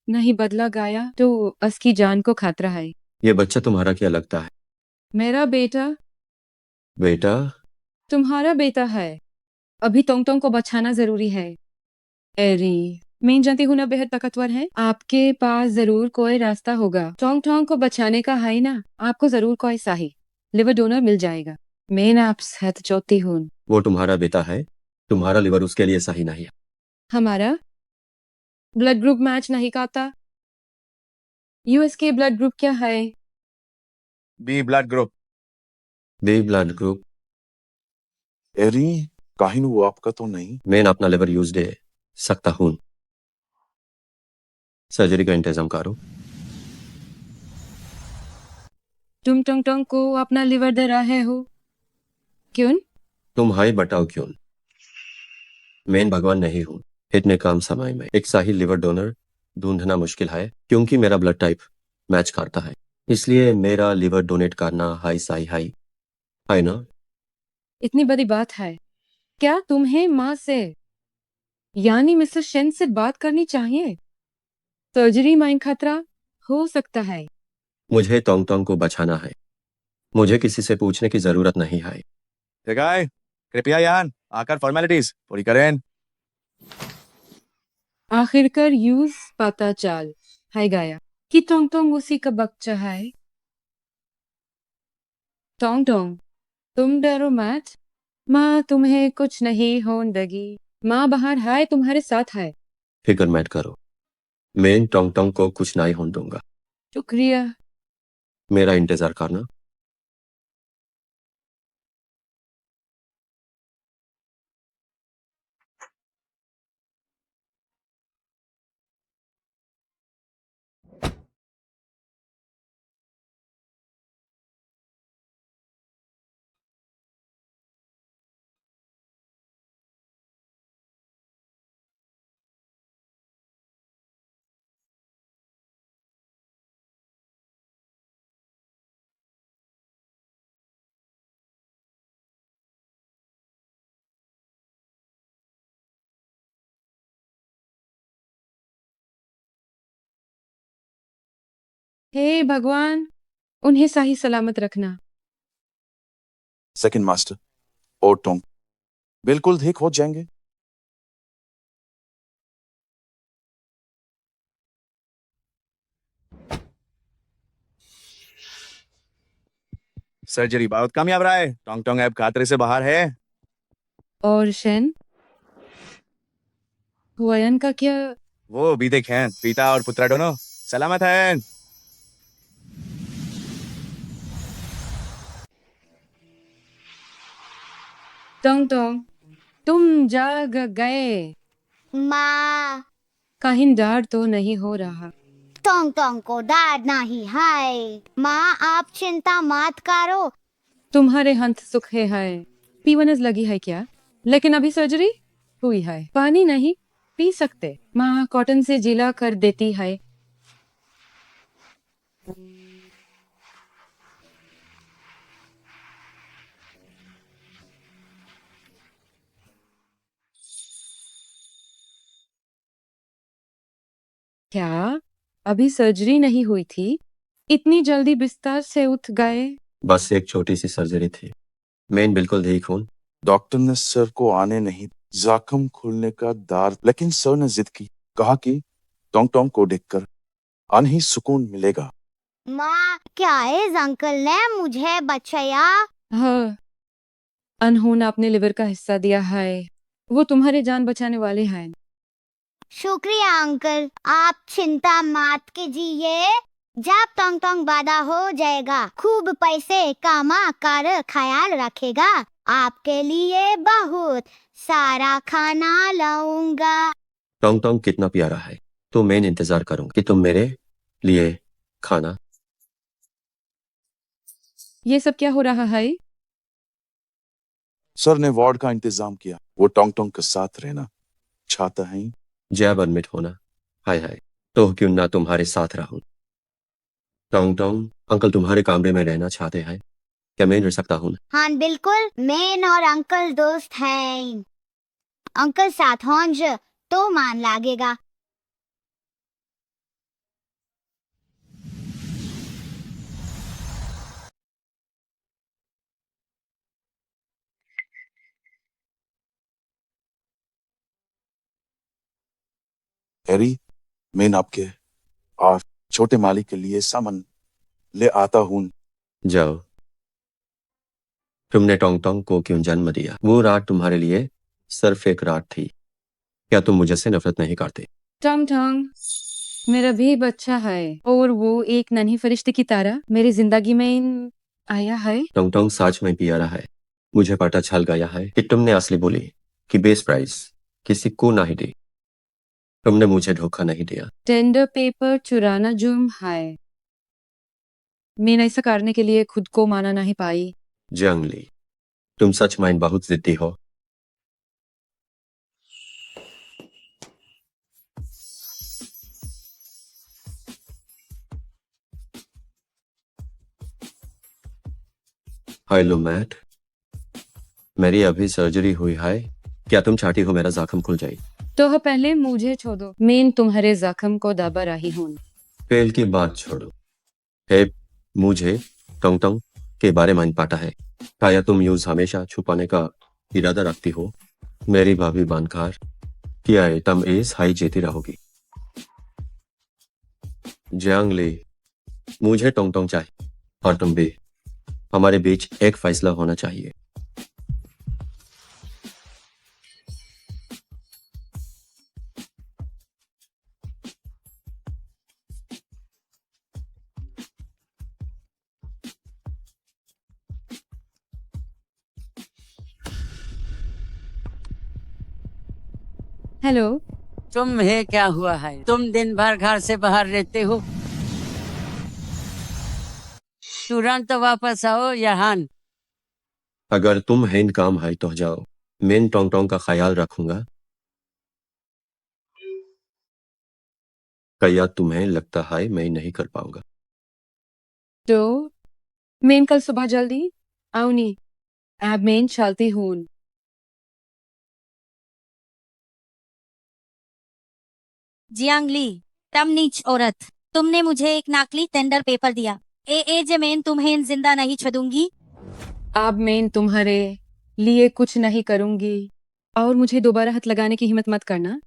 नहीं बदला गया तो उसकी जान को खतरा है। ये बच्चा तुम्हारा क्या लगता है? मेरा बेटा बेटा? तुम्हारा बेटा है। अभी टोंग टोंग को बचाना जरूरी है। एरी, मैं जानती हूँ ना बेहद ताकतवर है, आपके पास जरूर कोई रास्ता होगा। टोंग टोंग को बचाने का है ना, आपको जरूर कोई सही लिवर डोनर मिल जाएगा। मैं ना आपसे चाहती हूँ। वो तुम्हारा बेटा है, तुम्हारा लिवर उसके लिए सही नहीं है। हमारा ब्लड ग्रुप मैच नहीं खाता। यूएस के ब्लड ग्रुप क्या है? B blood group. B blood group. एरी, काहिन वो आपका तो नहीं? मैं अपना लिवर यूज दे सकता हूँ, सर्जरी का इंतजाम करो। तुम टोंग टोंग को अपना लिवर दे रहे हो क्यों? तुम हाई बताओ क्यों? मैं भगवान नहीं हूँ, इतने कम समय में एक सही लिवर डोनर ढूंढना मुश्किल है, क्योंकि मेरा ब्लड टाइप मैच करता है, इसलिए मेरा लिवर डोनेट करना हाई सही है ना? इतनी बड़ी बात है, क्या तुम्हें माँ से यानी मिस्टर शेन से बात करनी चाहिए? सर्जरी में खतरा हो सकता है। मुझे टोंग टोंग को बचाना है, मुझे किसी से पूछने की जरूरत नहीं है। ठीक है, कृपया यहाँ आकर फॉर्मेलिटीज पूरी करें। आखिरकार यूज पता चल है गया कि टोंग टोंग उसी का बच्चा है। टोंग टोंग, तुम डरो मत, माँ तुम्हें कुछ नहीं होने देगी। माँ बाहर है, तुम्हारे साथ है। फिक्र मत करो, मैं टोंग टोंग को कुछ नहीं होने दूंगा। शुक्रिया। मेरा इंतजार करना। हे भगवान, उन्हें सही सलामत रखना। सेकंड मास्टर और टोंग बिल्कुल ठीक हो जाएंगे। सर्जरी बहुत कामयाब रहा है। टोंग टोंग अब खतरे से बाहर है। और शेन, हुआयन का क्या? वो भी देखें, पिता और पुत्र दोनों सलामत हैं। टोंग टोंग, तुम जाग गए। माँ, कहीं डर तो नहीं हो रहा? टोंग टोंग को डर नहीं है। माँ, आप चिंता मत करो। तुम्हारे हंथ सुखे है। पीवनस लगी है क्या? लेकिन अभी सर्जरी हुई है। पानी नहीं पी सकते। माँ कॉटन से गीला कर देती है। क्या अभी सर्जरी नहीं हुई थी? इतनी जल्दी बिस्तर से उठ गए? बस एक छोटी सी सर्जरी थी। मेन बिल्कुल ठीक हूँ। डॉक्टर ने सर को आने नहीं, जख्म खुलने का डर, लेकिन सर ने जिद की, कहा कि टोंग टोंग को देखकर आन ही सुकून मिलेगा। माँ, क्या इस अंकल ने मुझे बचाया? हाँ, अनहोनी अपने लिवर का हिस्सा दिया है। वो तुम्हारी जान बचाने वाले हैं। शुक्रिया अंकल, आप चिंता मत कीजिए। जब टोंग टोंग बड़ा हो जाएगा, खूब पैसे कमा कर ख्याल रखेगा। आपके लिए बहुत सारा खाना लाऊंगा। टोंग टोंग कितना प्यारा है। तो मैं इंतजार करूंगा कि तुम मेरे लिए खाना। ये सब क्या हो रहा है? सर ने वार्ड का इंतजाम किया। वो टोंग टोंग के साथ रहना चाहता है। जब एडमिट होना, हाय हाय, तो क्यों ना तुम्हारे साथ रहूं। टोंग टोंग, अंकल तुम्हारे कमरे में रहना चाहते हैं, क्या मैं रह सकता हूँ? हाँ बिल्कुल, मैं और अंकल दोस्त हैं। अंकल साथ होंगे तो मान लगेगा। एरी, मैं आपके और छोटे मालिक के लिए सामान ले आता हूँ। जाओ। तुमने टोंग टोंग को क्यों जन्म दिया? वो रात तुम्हारे लिए सिर्फ एक रात थी। क्या तुम मुझे से नफरत नहीं करते? टोंग टोंग, मेरा भी बच्चा है और वो एक नन्ही फरिश्ते की तरह मेरी जिंदगी में आया है। टोंग टोंग सच में प्यारा है। मुझे पता चल गया है कि तुमने असली बोली कि बेस प्राइस किसी को नहीं दी। तुमने मुझे धोखा नहीं दिया। टेंडर पेपर चुराना जुर्म है। मैं ऐसा करने के लिए खुद को माना नहीं पाई। जंगली, तुम सच में बहुत जिद्दी हो। हेलो मैट, मेरी अभी सर्जरी हुई है। क्या तुम चाहती हो मेरा जख्म खुल जाए? तो पहले मुझे छोड़ो, मैं तुम्हारे जख्म को दबा रही हूँ। पेल की बात छोड़ो। हे, मुझे टोंग टोंग के बारे में पता है। क्या तुम यूज हमेशा छुपाने का इरादा रखती हो? मेरी भाभी बनकर क्या है, तुम इस हाई जीती रहोगी। जंगली, मुझे टोंग टोंग चाहिए और तुम भी। हमारे बीच एक फैसला होना चाहिए। हेलो, तुम्हें क्या हुआ है? तुम दिन भर घर से बाहर रहते हो। तुरंत वापस आओ यहाँ। अगर तुम हैंड काम है तो जाओ। मैं टोंग टोंग का ख्याल रखूंगा। क्या तुम्हें लगता है मैं नहीं कर पाऊंगा? तो मैं कल सुबह जल्दी आऊंगी। अब मैं चलती हूँ। जियांगली, तम नीच औरत। तुमने मुझे एक नकली टेंडर पेपर दिया। ए जे मैं तुम्हें जिंदा नहीं छोड़ूंगी। अब मैं तुम्हारे लिए कुछ नहीं करूंगी और मुझे दोबारा हाथ लगाने की हिम्मत मत करना।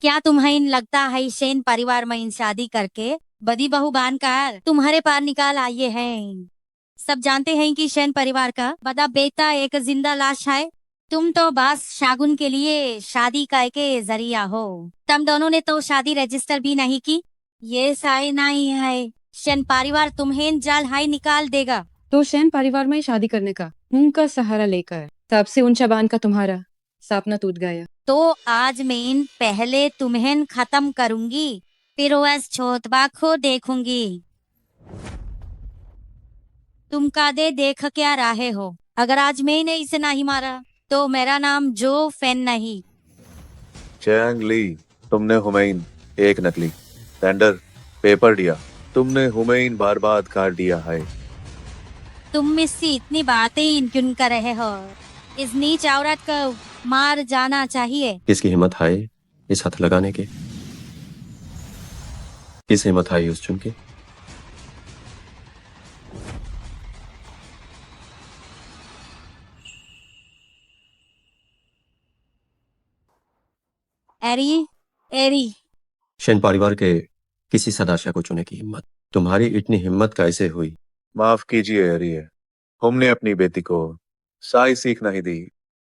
क्या तुम्हें लगता है सेन परिवार में शादी करके बदी बहू बनकर तुम्हारे पार निकाल आए हैं? सब जानते हैं कि सेन परिवार का बड़ा बेटा एक जिंदा लाश है। तुम तो बस शागुन के लिए शादी करके जरिया हो। तुम दोनों ने तो शादी रजिस्टर भी नहीं की। ये सही नहीं है। सेन परिवार तुम्हें जाल हाई निकाल देगा। तो शैन परिवार में शादी करने का उनका सहारा लेकर तब से उन शबान का तुम्हारा सपना टूट गया। तो आज मैं पहले तुम्हें खत्म करूंगी, फिर उस छोटबा को देखूंगी। तुम कादे देख क्या रहे हो? अगर आज मैंने इसे नहीं मारा तो मेरा नाम जो फैन नहीं। चैंग ली, तुमने हुमैन एक नकली टेंडर पेपर दिया। तुमने हुमैन बर्बाद कर दिया है। तुम मुझसे इतनी बातें क्यों कर रहे हो? इस नीच औरत को मार जाना चाहिए। किसकी हिम्मत है इस हाथ लगाने की? किस हिम्मत है उस चुन की? एरी एरी शेन परिवार के किसी सदस्य को चुने की हिम्मत? तुम्हारी इतनी हिम्मत कैसे हुई? माफ कीजिए एरिए, हमने अपनी बेटी को सही सीख नहीं दी।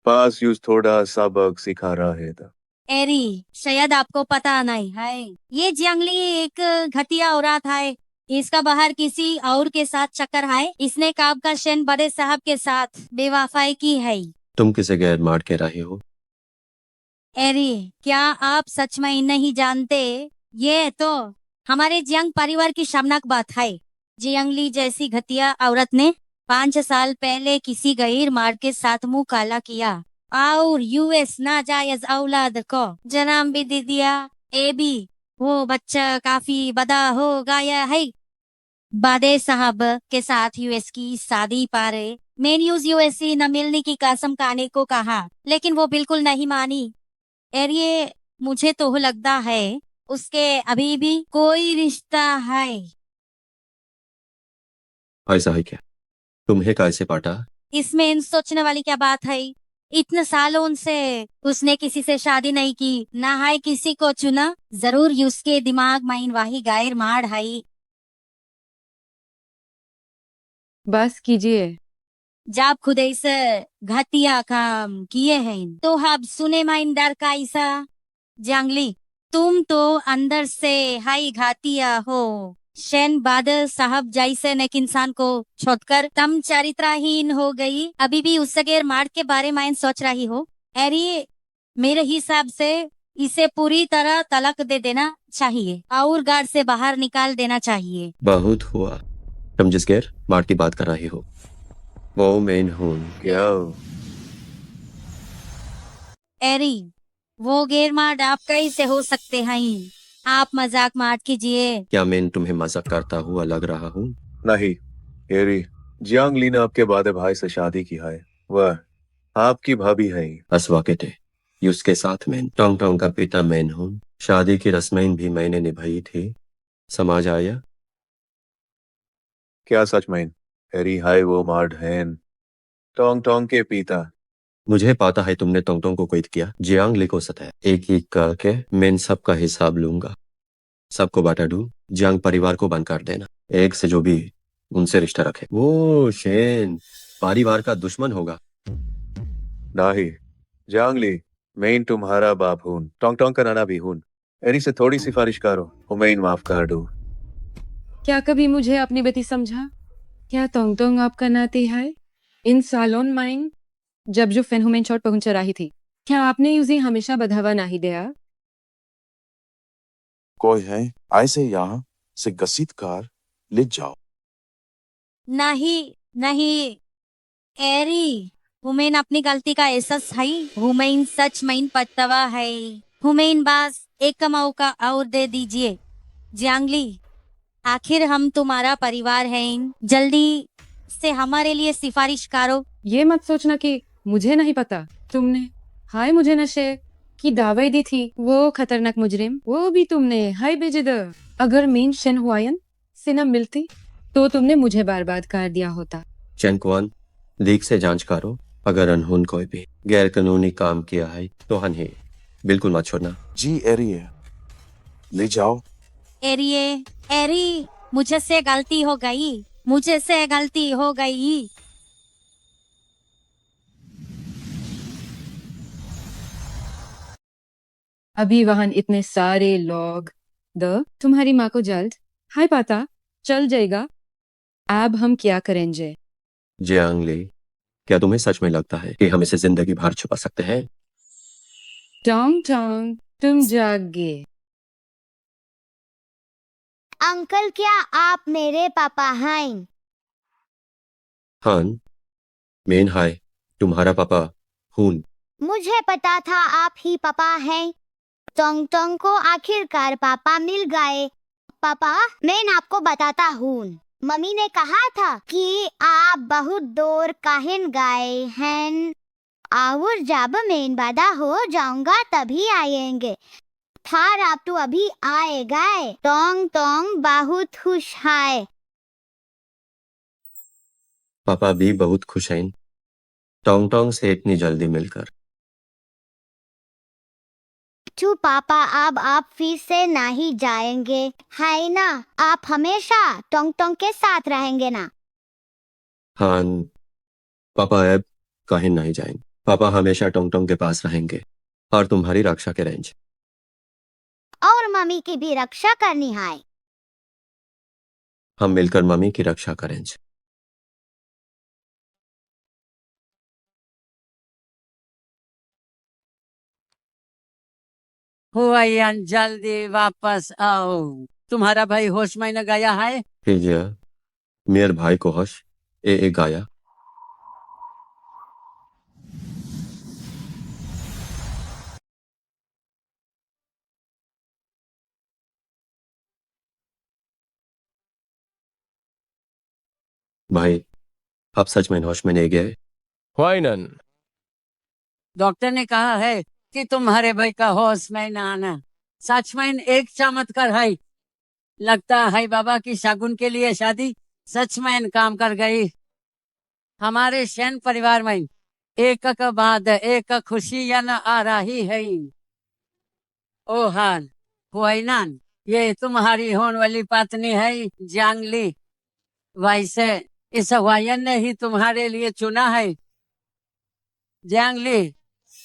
पास यूज थोड़ा सबक सिखा रहे था। एरी, शायद आपको पता नहीं है, ये जंगली एक घटिया औरत है। इसका बाहर किसी और के साथ चक्कर है। इसने काब का शेन बड़े साहब के साथ बेवफाई की है। तुम किसे गैर मार के रहे हो? एरी, क्या आप सच में नहीं जानते? ये तो हमारे जियांग परिवार की शर्मनाक बात है। जियांगली जैसी घटिया औरत ने 5 साल पहले किसी गैर मार्ग के साथ मुंह काला किया और यूएस नाजायज औलाद को जन्म भी दे दिया। ए भी वो बच्चा काफी बड़ा हो गया है। बड़े साहब के साथ यूएस की शादी पर मैं यूएससी न मिलने की कसम खाने को कहा, लेकिन वो बिल्कुल नहीं मानी। एरिए, मुझे तो लगता है उसके अभी भी कोई रिश्ता है। ऐसा है क्या? तुम्हें कैसे पाटा? इसमें सोचने वाली क्या बात है? इतने सालों से उसने किसी से शादी नहीं की, ना है किसी को चुना। जरूर उसके दिमाग में वही गैर मार है। बस कीजिए। जब खुद ऐसे घटिया काम किए हैं तो अब सुने माइन डर का ऐसा। जंगली, तुम तो अंदर से हाई घातिया हो। शेन बादल साहब जैसे नेक इंसान को छोड़कर तुम चरित्रहीन हो गई। अभी भी उस गैर मार्ग के बारे में सोच रही हो? एरी, मेरे हिसाब से इसे पूरी तरह तलाक दे देना चाहिए और घर से बाहर निकाल देना चाहिए। बहुत हुआ। तुम जिस गैर मार की बात कर रही हो वो मैं हूँ। क्या? एरी, वो गैर मार्ग आप कैसे हो सकते हैं? आप मजाक मार कीजिए। क्या मैं तुम्हें मजाक करता हुआ लग रहा हूँ? नहीं एरी, जियांग ली ने आपके बड़े भाई से शादी की है। वह आपकी भाभी है। असवाके थे उसके साथ मैं टोंग टोंग का पिता मैं हूँ। शादी की रस्में भी मैंने निभाई थी। समझ आया? क्या सच में एरी हाय वो मार्ड हैन टोंग टोंग के पिता? मुझे पता है तुमने टोंग टोंग को कैद किया। जियांग ली को सताया। एक एक करके मैं सबका हिसाब लूंगा। सबको बांटा दूं। जियांग परिवार को बंद कर देना। एक से जो भी उनसे रिश्ता रखे वो शेन परिवार का दुश्मन होगा। नहीं जियांग ली, मैं तुम्हारा बाप हूँ, टोंग टोंग का नाना भी हूँ। एरी से थोड़ी सिफारिश करो, हुमैन माफ कर दो। क्या कभी मुझे अपनी बेटी समझा? क्या तोंग तोंग आपका नाती है? इन सालों में जब जो फैन हुमैन चोट पहुंच रही थी, क्या आपने उसे हमेशा बढ़ावा नहीं दिया? कोई है ऐसे यहाँ से घसीट कर ले जाओ। नहीं नहीं एरी, हुमैन अपनी गलती का एहसास है। हुमैन सच में पछतावा है। हुमैन बस एक मौका और दे दीजिए। जियांगली, आखिर हम तुम्हारा परिवार हैं। जल्दी से हमारे लिए सिफारिश करो। ये मत सोचना कि मुझे नहीं पता। तुमने हाय मुझे नशे की दावई दी थी वो खतरनाक मुजरिम, वो भी तुमने। हाय बेजिदर, अगर मीन शन हुआयन से न मिलती तो तुमने मुझे बर्बाद कर दिया होता। चैन कुआन, लीक से जांच करो। अगर अनहोन कोई भी गैर कानूनी काम किया है तो हन्हे बिल्कुल मत छोड़ना। जी एरी है, ले जाओ। एरिए एरी, मुझे से गलती हो गई, मुझे से गलती हो गई। अभी वहां इतने सारे लोग। तुम्हारी माँ को जल्द हाय पता चल जाएगा। अब हम क्या करेंगे? जियांग ली, क्या तुम्हें सच में लगता है कि हम इसे जिंदगी भर छुपा सकते हैं? टोंग टोंग, तुम जाग गए। अंकल, क्या आप मेरे पापा हैं? हान, मेन हाय, तुम्हारा पापा हून। मुझे पता था आप ही पापा हैं। टोंग टोंग को आखिरकार पापा मिल गए। पापा, मैं आपको बताता हूँ। मम्मी ने कहा था कि आप बहुत दूर कहीं गए हैं और जब मैं बड़ा हो जाऊंगा तभी आएंगे। थार आप तो अभी आए गए। टोंग टोंग बहुत खुश है। पापा भी बहुत खुश हैं टोंग टोंग से इतनी जल्दी मिलकर। तो पापा, अब आप फिर से नहीं जाएंगे है ना? आप हमेशा टोंग टोंग के साथ रहेंगे ना? हान, पापा अब कहीं नहीं जाएंगे। पापा हमेशा टोंग टोंग के पास रहेंगे और तुम्हारी रक्षा करेंगे। और मम्मी की भी रक्षा करनी है। हम मिलकर मम्मी की रक्षा करेंगे। हुआयन जल्दी वापस आओ, तुम्हारा भाई होश में न गया है। कीजिए, मेरे भाई को होश ए गाया। भाई, आप सच में होश में नहीं गए? हुआइनन, डॉक्टर ने कहा है कि तुम्हारे भाई का होश में न आना सच में एक चमत्कार है। लगता है बाबा की शगुन के लिए शादी सच में काम कर गई। हमारे शैन परिवार में एक के बाद एक खुशियां आ रही है। ओहान, हुआइनान, ये तुम्हारी होने वाली पत्नी है जांगली। वैसे इस हुआयन ने ही तुम्हारे लिए चुना है। जांगली,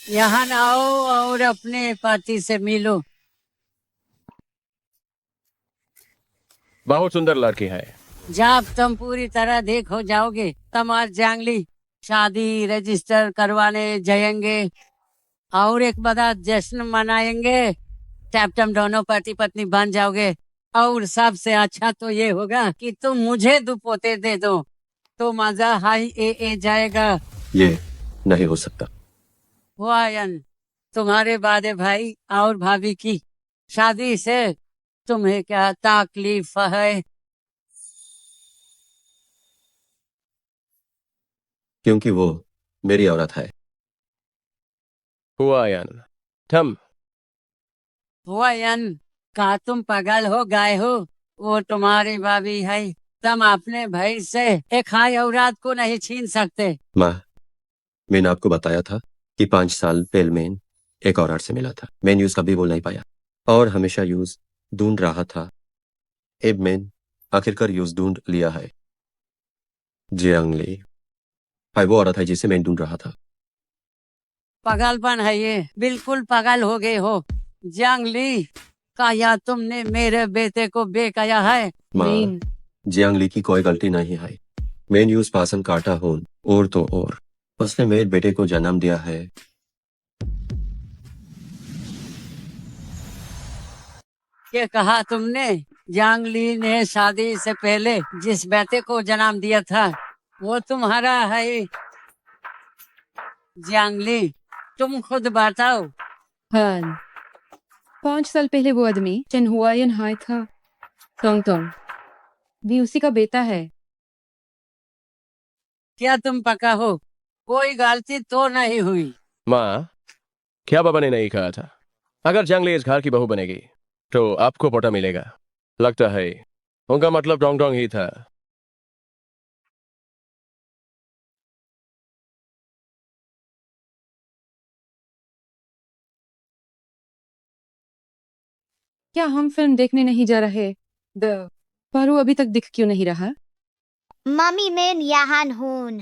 यहाँ आओ और अपने पति से मिलो। बहुत सुंदर लड़की है। जब तुम पूरी तरह देख हो जाओगे तुम्हार जांगली शादी रजिस्टर करवाने जाएंगे और एक बड़ा जश्न मनाएंगे। तब तुम दोनों पति पत्नी बन जाओगे और सबसे अच्छा तो ये होगा कि तुम मुझे दो पोते दे दो तो मजा हाई ए जाएगा। ये नहीं हो सकता। हुआयन, तुम्हारे बाद भाई और भाभी की शादी से तुम्हें क्या तकलीफ है? क्योंकि वो मेरी औरत है। हुआयन, थम। हुआयन, का तुम पागल हो गए हो? वो तुम्हारी भाभी है। तुम अपने भाई से एक हाई औरत को नहीं छीन सकते। माँ, मैंने आपको बताया था कि 5 साल पहले मैंने एक औरत से मिला था। मैंने यूज कभी बोल नहीं पाया और हमेशा यूज ढूंढ रहा था। अब मैंने आखिरकार यूज ढूंढ लिया है। जियांगली भाई वो औरत है जिसे मैं ढूंढ रहा था। पागलपन है ये, बिल्कुल पागल हो गए हो। जंगली, क्या तुमने मेरे बेटे को बेकाया है? माँ, जियांगली की कोई गलती नहीं है। मैं यूज पासन काटा हूँ और तो और उसने मेरे बेटे को जन्म दिया है। ये कहा तुमने? जांगली ने शादी से पहले जिस बेटे को जन्म दिया था वो तुम्हारा है? जांगली, तुम खुद बताओ। हाँ, 5 साल पहले वो आदमी चेन हुआयन हाय था। टोंग टोंग भी उसी का बेटा है। क्या तुम पक्का हो? कोई गलती तो नहीं हुई? माँ, क्या बाबा ने नहीं कहा था? अगर जंगली इस घर की बहू बनेगी तो आपको पोटा मिलेगा। लगता है उनका मतलब डोंग डोंग ही था। क्या हम फिल्म देखने नहीं जा रहे? द पारू अभी तक दिख क्यों नहीं रहा? मम्मी मैं यहाँ हूँ।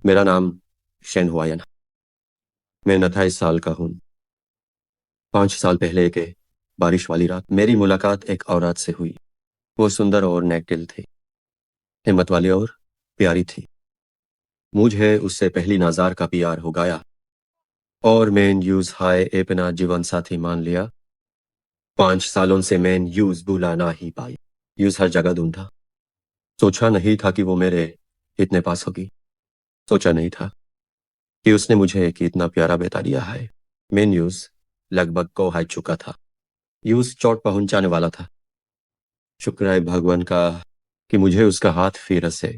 मेरा नाम शेन हुआयन। मैं 28 साल का हूँ। 5 साल पहले के बारिश वाली रात मेरी मुलाकात एक औरत से हुई। वो सुंदर और नेकदिल थी, हिम्मत वाली और प्यारी थी। मुझे उससे पहली नजार का प्यार हो गया और मैंने यूज हाय अपना जीवन साथी मान लिया। 5 सालों से मैंने यूज बुला ना ही पाई। यूज हर जगह ढूंढा। सोचा नहीं था कि वो मेरे इतने पास होगी। सोचा नहीं था कि उसने मुझे एक इतना प्यारा बेटा दिया है। मैंने यूज लगभग को हाय चुका था। यूज चोट पहुंचाने वाला था। शुक्र है भगवान का कि मुझे उसका हाथ फिर से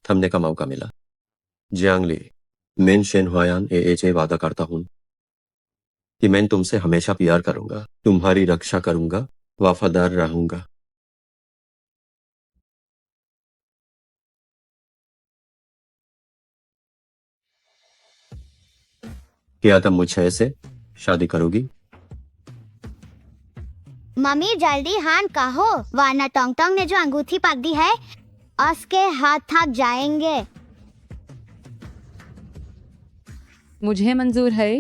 थमने का मौका मिला। जियांगली, मैं शेन हुआयन ए वादा करता हूं कि मैं तुमसे हमेशा प्यार करूंगा, तुम्हारी रक्षा करूंगा, वफादार रहूंगा। क्या तुम मुझसे ऐसे शादी करोगी? मम्मी जल्दी हाँ कहो, वरना टोंग टोंग ने जो अंगूठी पक दी है उसके हाथ थक जाएंगे। मुझे मंजूर है।